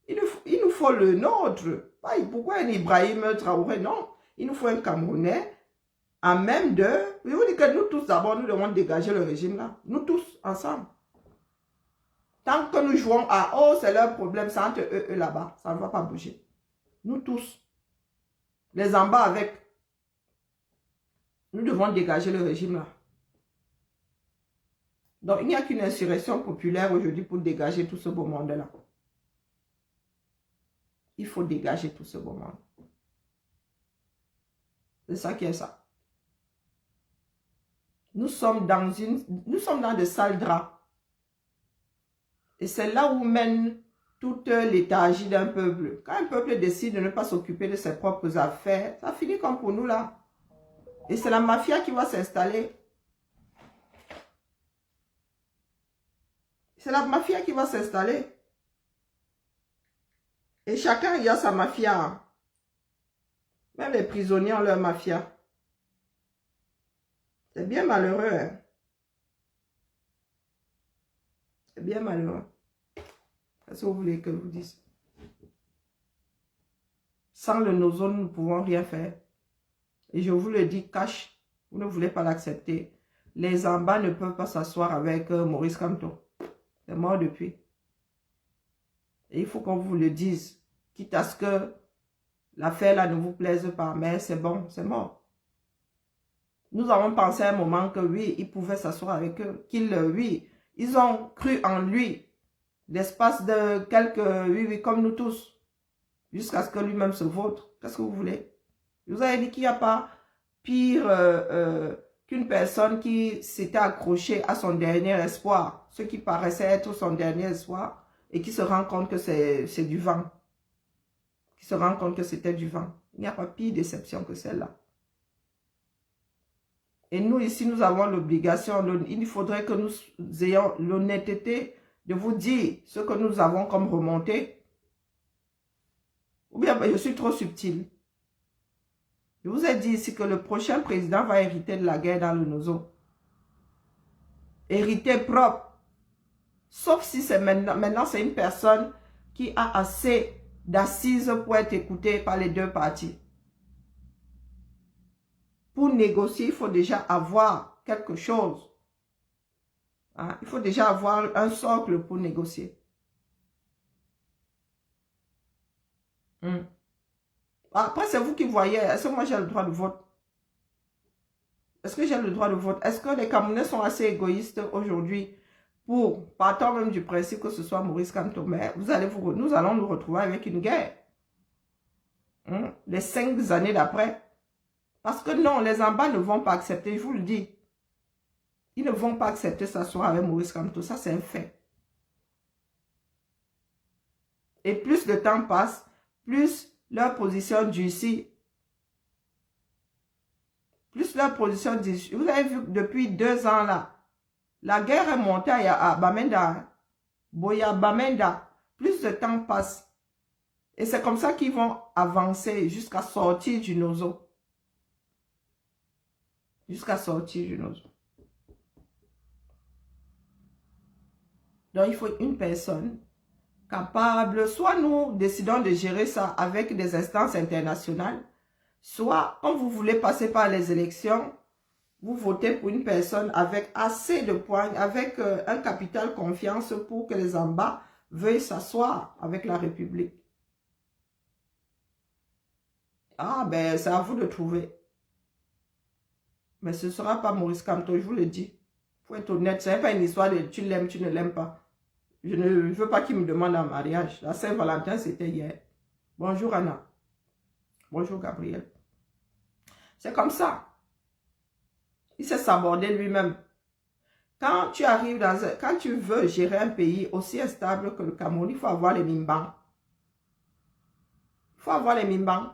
[SPEAKER 1] Il nous faut le nôtre. Pourquoi un Ibrahim Traoré? Non. Il nous faut un Camerounais à même de... Je vous dis que nous tous, d'abord, nous devons dégager le régime là. Nous tous, ensemble. Tant que nous jouons à « Oh, c'est leur problème, c'est entre eux là-bas. » Ça ne va pas bouger. Nous tous. Les en bas avec. Nous devons dégager le régime là. Donc, il n'y a qu'une insurrection populaire aujourd'hui pour dégager tout ce beau monde-là. Il faut dégager tout ce beau monde. C'est ça qui est ça. Nous sommes dans des sales draps. Et c'est là où mène toute léthargie d'un peuple. Quand un peuple décide de ne pas s'occuper de ses propres affaires, ça finit comme pour nous là. Et c'est la mafia qui va s'installer. C'est la mafia qui va s'installer. Et chacun y a sa mafia. Même les prisonniers ont leur mafia. C'est bien malheureux. Hein? C'est bien malheureux. Qu'est-ce que vous voulez que je vous dise? Sans le nozo, nous ne pouvons rien faire. Et je vous le dis, cash, vous ne voulez pas l'accepter. Les en bas ne peuvent pas s'asseoir avec Maurice Kamto. C'est mort depuis. Et il faut qu'on vous le dise. Quitte à ce que l'affaire là ne vous plaise pas, mais c'est bon, c'est mort. Nous avons pensé à un moment que oui, il pouvait s'asseoir avec eux. Oui, ils ont cru en lui. L'espace de quelques, oui, comme nous tous. Jusqu'à ce que lui-même se vautre. Qu'est-ce que vous voulez? Je vous avais dit qu'il n'y a pas pire qu'une personne qui s'était accrochée à son dernier espoir. Ce qui paraissait être son dernier espoir. Et qui se rend compte que c'est du vent. Qui se rend compte que c'était du vent. Il n'y a pas pire déception que celle-là. Et nous, ici, nous avons l'obligation, il faudrait que nous ayons l'honnêteté de vous dire ce que nous avons comme remontée. Ou bien, je suis trop subtil. Je vous ai dit ici que le prochain président va hériter de la guerre dans le Nozo. Hériter propre. Sauf si c'est maintenant c'est une personne qui a assez d'assises pour être écoutée par les deux parties. Pour négocier, il faut déjà avoir quelque chose. Hein? Il faut déjà avoir un socle pour négocier. Après, c'est vous qui voyez. Est-ce que moi j'ai le droit de vote? Est-ce que j'ai le droit de vote? Est-ce que les Camerounais sont assez égoïstes aujourd'hui pour, partant même du principe que ce soit Maurice Kamto, mais nous allons nous retrouver avec une guerre. Les 5 années d'après. Parce que non, les en bas ne vont pas accepter, je vous le dis. Ils ne vont pas accepter s'asseoir avec Maurice Kamto, ça c'est un fait. Et plus le temps passe, plus leur position durcit. Plus leur position durcit. Vous avez vu que depuis 2 ans là, la guerre est montée à Bamenda, Boya Bamenda. Plus le temps passe. Et c'est comme ça qu'ils vont avancer jusqu'à sortir du Nozo. Jusqu'à sortir du Nozo. Donc, il faut une personne capable, soit nous décidons de gérer ça avec des instances internationales, soit, quand vous voulez passer par les élections, vous votez pour une personne avec assez de points, avec un capital confiance pour que les en bas veuillent s'asseoir avec la République. Ah, ben, c'est à vous de trouver. Mais ce ne sera pas Maurice Kamto, je vous le dis. Il faut être honnête, ce n'est pas une histoire de tu l'aimes, tu ne l'aimes pas. Je ne veux pas qu'il me demande un mariage. La Saint-Valentin, c'était hier. Bonjour Anna. Bonjour Gabriel. C'est comme ça. Il s'est sabordé lui-même. Quand tu arrives quand tu veux gérer un pays aussi instable que le Cameroun, il faut avoir les mimbans. Il faut avoir les mimbans.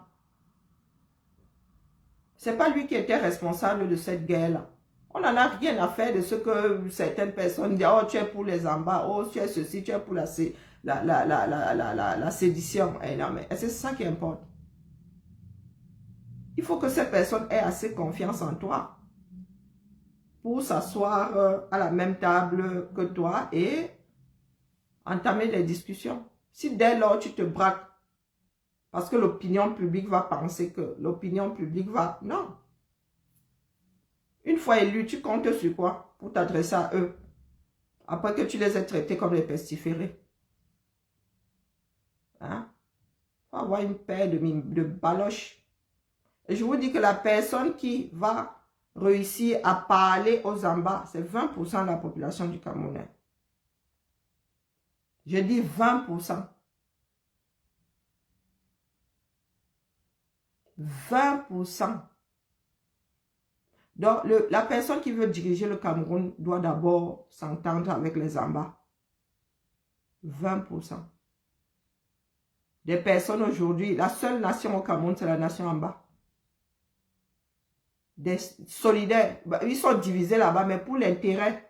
[SPEAKER 1] Ce n'est pas lui qui était responsable de cette guerre-là. On n'en a rien à faire de ce que certaines personnes disent. Oh, tu es pour les embats. Oh, tu es ceci, tu es pour la sédition. Eh non, mais c'est ça qui importe. Il faut que ces personnes aient assez confiance en toi pour s'asseoir à la même table que toi et entamer des discussions. Si dès lors tu te braques, parce que l'opinion publique va penser que l'opinion publique va... Non. Une fois élu, tu comptes sur quoi pour t'adresser à eux après que tu les aies traités comme des pestiférés? Hein? Il faut avoir une paire de baloches. Et je vous dis que la personne qui va réussir à parler aux Zambas, c'est 20% de la population du Camerounais. Je dis 20%. 20%. Donc, la personne qui veut diriger le Cameroun doit d'abord s'entendre avec les Zambas. 20%. Des personnes aujourd'hui, la seule nation au Cameroun, c'est la nation Amba. Des solidaires. Ils sont divisés là-bas, mais pour l'intérêt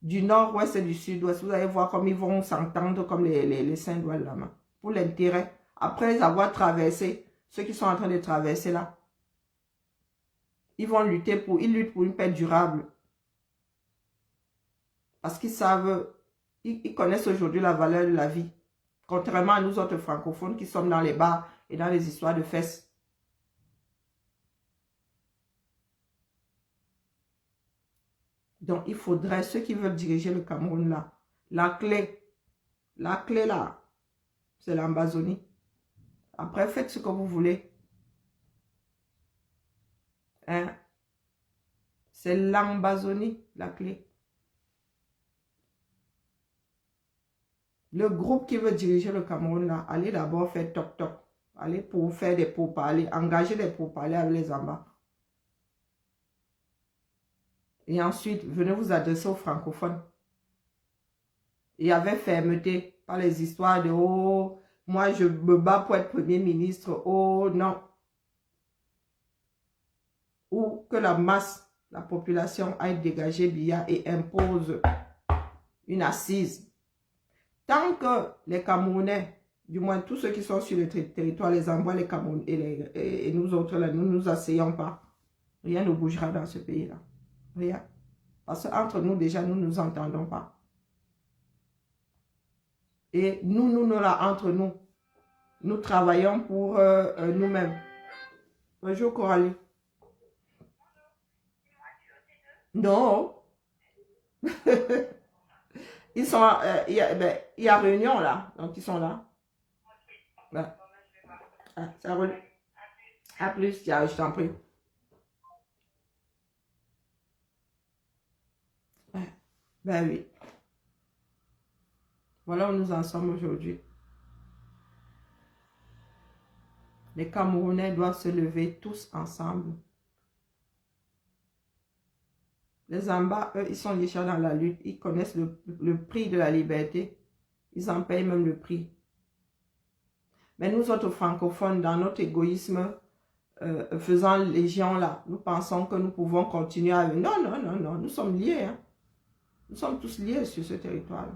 [SPEAKER 1] du nord-ouest et du sud-ouest, vous allez voir comme ils vont s'entendre comme les Saint-Doual là-bas. Pour l'intérêt. Après avoir traversé, ceux qui sont en train de traverser là, ils vont lutter ils luttent pour une paix durable. Parce qu'ils savent, ils connaissent aujourd'hui la valeur de la vie. Contrairement à nous autres francophones qui sommes dans les bars et dans les histoires de fesses. Donc, il faudrait, ceux qui veulent diriger le Cameroun là, la clé là, c'est l'Ambazonie. Après, faites ce que vous voulez. Hein? C'est l'Ambazonie, la clé. Le groupe qui veut diriger le Cameroun là, allez d'abord faire toc-toc. Allez pour faire des pourparlers, engager des pourparlers avec les Zambas. Et ensuite, venez vous adresser aux francophones. Il y avait fermeté, pas les histoires de « Oh, moi je me bats pour être Premier ministre. Oh, non. » Ou que la masse, la population aille dégager Biya et impose une assise. Tant que les Camerounais, du moins tous ceux qui sont sur le territoire, les envoient les Camerounais et nous autres, là, nous ne nous asseyons pas. Rien ne bougera dans ce pays-là. Rien. Parce qu'entre nous, déjà, nous ne nous entendons pas. Et nous, là, entre nous, nous travaillons pour nous-mêmes. Bonjour, Coralie. Non. Ils sont, il y a réunion là, donc ils sont là. Ouais. Ça roule. À plus, je t'en prie. Ouais. Ben oui. Voilà où nous en sommes aujourd'hui. Les Camerounais doivent se lever tous ensemble. Les Zambas, eux, ils sont déjà dans la lutte. Ils connaissent le prix de la liberté. Ils en payent même le prix. Mais nous autres francophones, dans notre égoïsme, faisant légion là, nous pensons que nous pouvons continuer à... Non, non, non, non, nous sommes liés. Hein. Nous sommes tous liés sur ce territoire-là.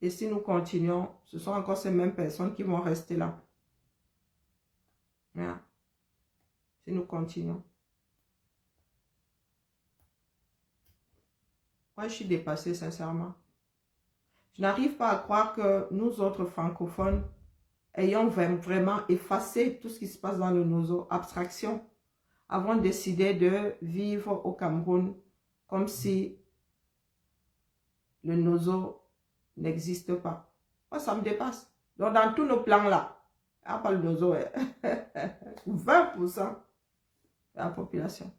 [SPEAKER 1] Et si nous continuons, ce sont encore ces mêmes personnes qui vont rester là. Hein? Si nous continuons. Moi, je suis dépassée, sincèrement. Je n'arrive pas à croire que nous autres francophones ayons vraiment effacé tout ce qui se passe dans le Nozo, abstraction, avons décidé de vivre au Cameroun comme si le Nozo n'existe pas. Moi, ça me dépasse. Donc, dans tous nos plans là, pas le Nozo, 20% de la population.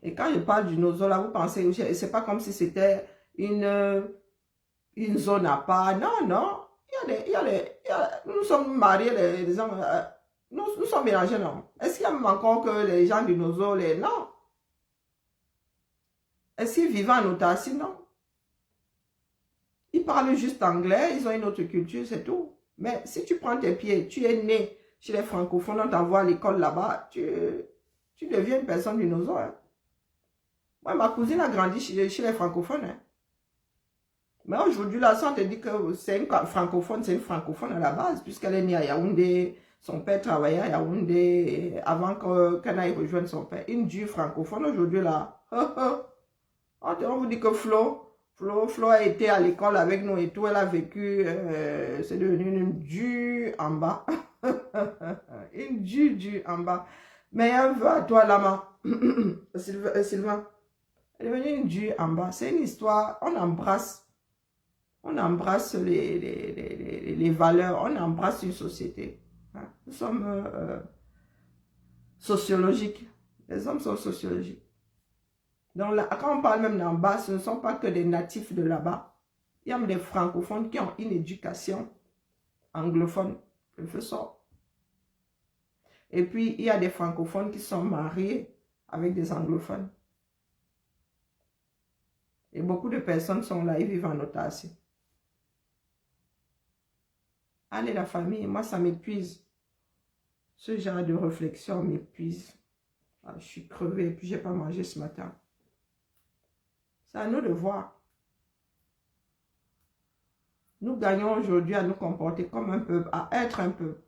[SPEAKER 1] Et quand je parle du Nozo là, vous pensez, c'est pas comme si c'était une zone à part. Non, non. Nous sommes mariés, les hommes, nous sommes mélangés, non. Est-ce qu'il y a même encore que les gens du Nozo, non. Est-ce qu'ils vivent en autarcie? Non. Ils parlent juste anglais, ils ont une autre culture, c'est tout. Mais si tu prends tes pieds, tu es né chez les francophones, on t'envoie à l'école là-bas, tu deviens une personne dinosaure. Hein. Moi, ma cousine a grandi chez les francophones. Hein. Mais aujourd'hui, là, ça, on te dit que c'est une francophone, c'est une francophone à la base, puisqu'elle est née à Yaoundé, son père travaillait à Yaoundé avant qu'elle aille rejoindre son père. Une dure francophone aujourd'hui, là. On vous dit que Flo a été à l'école avec nous et tout, elle a vécu, c'est devenu une dure en bas. Une dure en bas. Mais un vœu à toi, Lama, Sylvain, elle est devenue une dure en bas. C'est une histoire, on embrasse les valeurs, on embrasse une société. Hein. Nous sommes sociologiques. Les hommes sont sociologiques. Donc là, quand on parle même d'en bas, ce ne sont pas que des natifs de là-bas. Il y a même des francophones qui ont une éducation anglophone. Le feu sort. Et puis, il y a des francophones qui sont mariés avec des anglophones. Et beaucoup de personnes sont là, ils vivent en autarcie. Allez, la famille, moi, ça m'épuise. Ce genre de réflexion m'épuise. Ah, je suis crevée et puis je n'ai pas mangé ce matin. C'est à nous de voir. Nous gagnons aujourd'hui à nous comporter comme un peuple, à être un peuple.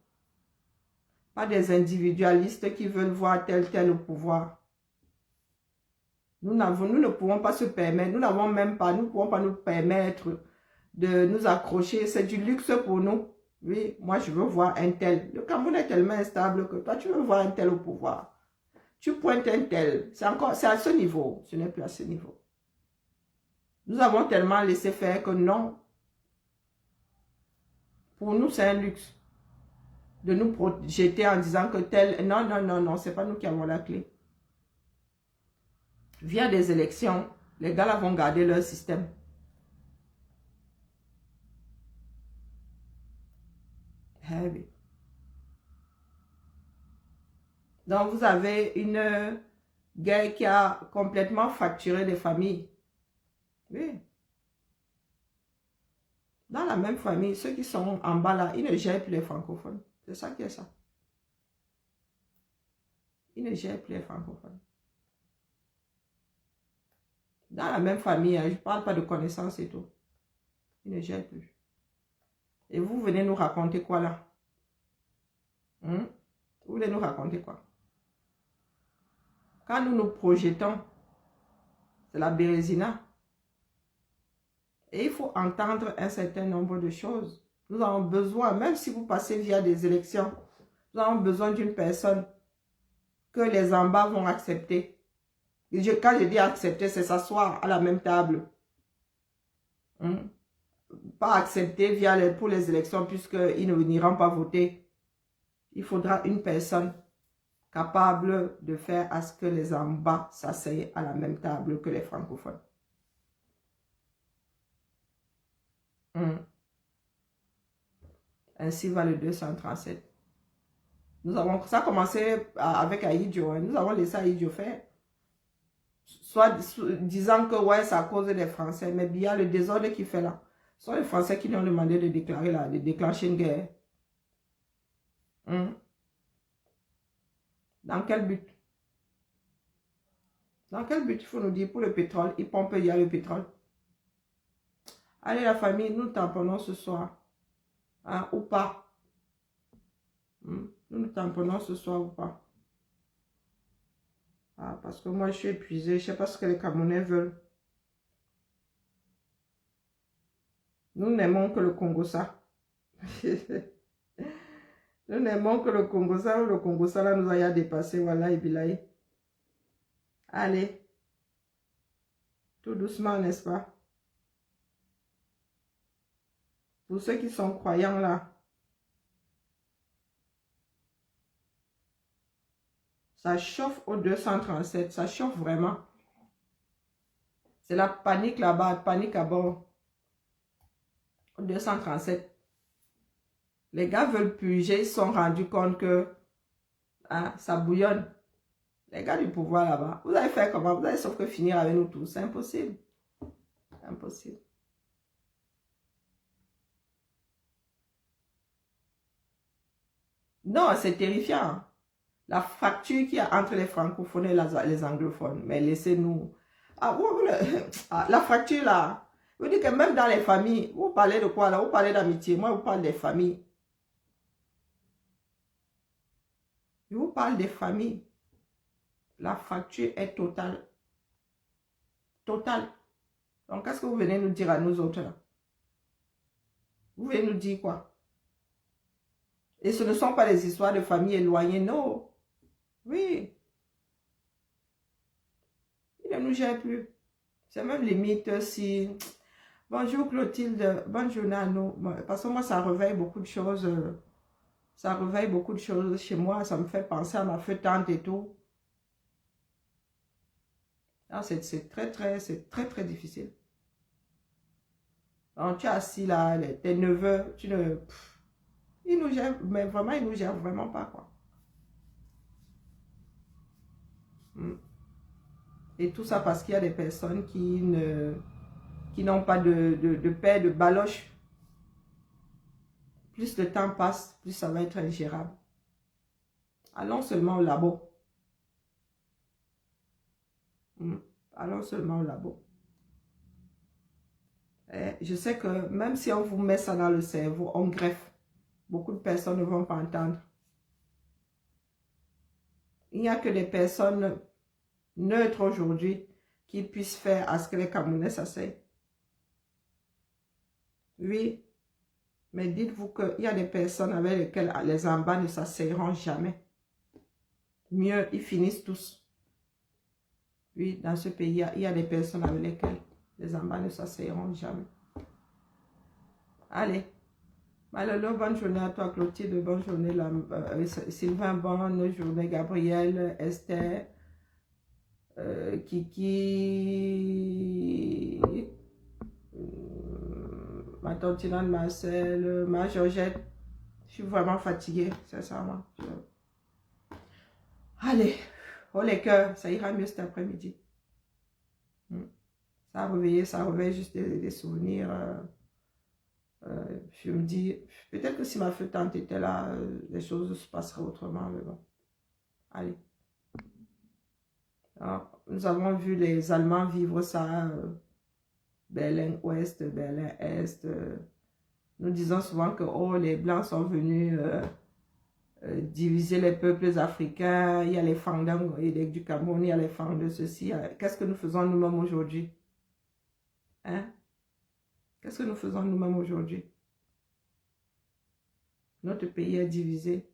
[SPEAKER 1] Pas des individualistes qui veulent voir tel au pouvoir. Nous ne pouvons pas se permettre, nous n'avons même pas, nous ne pouvons pas nous permettre de nous accrocher. C'est du luxe pour nous. Oui, moi je veux voir un tel. Le Cameroun est tellement instable que toi tu veux voir un tel au pouvoir. Tu pointes un tel. C'est à ce niveau. Ce n'est plus à ce niveau. Nous avons tellement laissé faire que non. Pour nous, c'est un luxe. De nous projeter en disant que tel... Non, non, non, non. Ce n'est pas nous qui avons la clé. Via des élections, les gars là vont garder leur système. Eh oui. Donc, vous avez une guerre qui a complètement fracturé les familles. Oui. Dans la même famille, ceux qui sont en bas là, ils ne gèrent plus les francophones. C'est ça qui est ça. Ils ne gèrent plus les francophones. Dans la même famille, je ne parle pas de connaissances et tout. Ils ne gèrent plus. Et vous venez nous raconter quoi là? Vous voulez nous raconter quoi? Quand nous nous projetons, c'est la bérésina. Et il faut entendre un certain nombre de choses. Nous avons besoin, même si vous passez via des élections, nous avons besoin d'une personne que les en bas vont accepter. Et quand je dis accepter, c'est s'asseoir à la même table. Pas accepter pour les élections puisqu'ils ne n'iront pas voter. Il faudra une personne capable de faire à ce que les en bas s'asseyent à la même table que les francophones. Ainsi va le 237. Ça a commencé avec Aïdjo. Nous avons laissé Aïdjo faire. Soit disant que ouais, c'est à cause des Français. Mais bien le désordre qu'il fait là. Ce sont les Français qui lui ont demandé de déclarer là, de déclencher une guerre. Dans quel but? Dans quel but? Il faut nous dire pour le pétrole. Ils pompent, il y a le pétrole. Allez la famille, nous tamponnons ce soir. Hein, ou pas. Nous tamponnons ce soir ou pas. Ah, parce que moi je suis épuisée. Je ne sais pas ce que les Camerounais veulent. Nous n'aimons que le Congo-Ça. Nous n'aimons que le Congo-Ça. Le Congo-Ça là nous a dépassé. Voilà, et bilaï. Allez. Tout doucement, n'est-ce pas? Pour ceux qui sont croyants là. Ça chauffe au 237. Ça chauffe vraiment. C'est la panique là-bas. Panique à bord. Au 237. Les gars veulent puger. Ils se sont rendus compte que ça bouillonne. Les gars du pouvoir là-bas. Vous allez faire comment? Vous allez sauf que finir avec nous tous. C'est impossible. Impossible. Non, c'est terrifiant. La fracture qu'il y a entre les francophones et les anglophones. Mais laissez-nous... Ah, la fracture là. Vous dites que même dans les familles, vous parlez de quoi là? Vous parlez d'amitié. Moi, je vous parle des familles. Je vous parle des familles. La fracture est totale. Totale. Donc, qu'est-ce que vous venez nous dire à nous autres là? Vous venez nous dire quoi? Et ce ne sont pas des histoires de famille éloignées, non. Oui. Il ne nous gère plus. C'est même limite si... Bonjour Clotilde, bonne journée à nous. Parce que moi, ça réveille beaucoup de choses. Ça réveille beaucoup de choses chez moi. Ça me fait penser à ma feu tante et tout. Ah, c'est très difficile. Donc, tu es assis là, tes neveux, tu ne... Ils nous gèrent, mais vraiment, ils nous gèrent vraiment pas, quoi. Et tout ça parce qu'il y a des personnes qui n'ont pas de paix, de baloche. Plus le temps passe, plus ça va être ingérable. Allons seulement au labo. Allons seulement au labo. Et je sais que même si on vous met ça dans le cerveau, on greffe. Beaucoup de personnes ne vont pas entendre. Il n'y a que des personnes neutres aujourd'hui qui puissent faire à ce que les Camerounais s'asseyent. Oui, mais dites-vous qu'il y a des personnes avec lesquelles les Ambas ne s'asseyeront jamais. Mieux, ils finissent tous. Oui, dans ce pays, il y a des personnes avec lesquelles les Ambas ne s'asseyeront jamais. Allez. Malolo, bonne journée à toi, Clotilde. Bonne journée, Sylvain, bonne journée, Gabriel, Esther, Kiki, ma tantinante Marcel, ma Georgette. Je suis vraiment fatiguée, sincèrement. Allez, oh les cœurs, ça ira mieux cet après-midi. Ça a réveillé, ça réveille juste des souvenirs. Je me dis, peut-être que si ma feu tante était là, les choses se passeraient autrement, mais bon. Allez. Alors, nous avons vu les Allemands vivre ça, Berlin-Ouest, Berlin-Est. Nous disons souvent que oh, les Blancs sont venus diviser les peuples africains. Il y a les Fangdang du Cameroun, il y a les Fang de ceci. Qu'est-ce que nous faisons nous-mêmes aujourd'hui? Hein? Qu'est-ce que nous faisons nous-mêmes aujourd'hui? Notre pays est divisé.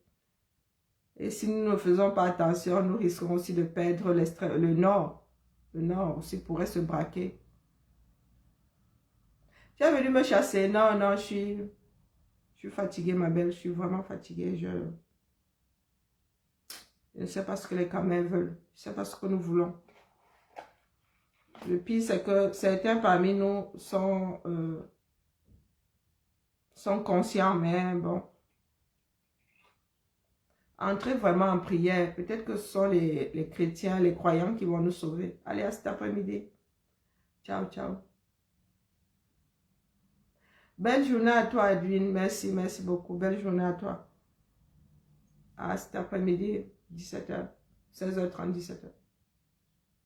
[SPEAKER 1] Et si nous ne faisons pas attention, nous risquons aussi de perdre le Nord. Le Nord aussi pourrait se braquer. Tu es venu me chasser? Non, non, je suis fatiguée, ma belle. Je suis vraiment fatiguée. Je ne sais pas ce que les Camerounais veulent. Je ne sais pas ce que nous voulons. Le pire, c'est que certains parmi nous sont conscients, mais bon. Entrez vraiment en prière. Peut-être que ce sont les chrétiens, les croyants qui vont nous sauver. Allez, à cet après-midi. Ciao, ciao. Belle journée à toi, Edwin. Merci, merci beaucoup. Belle journée à toi. À cet après-midi, 17h. 16h30, 17h.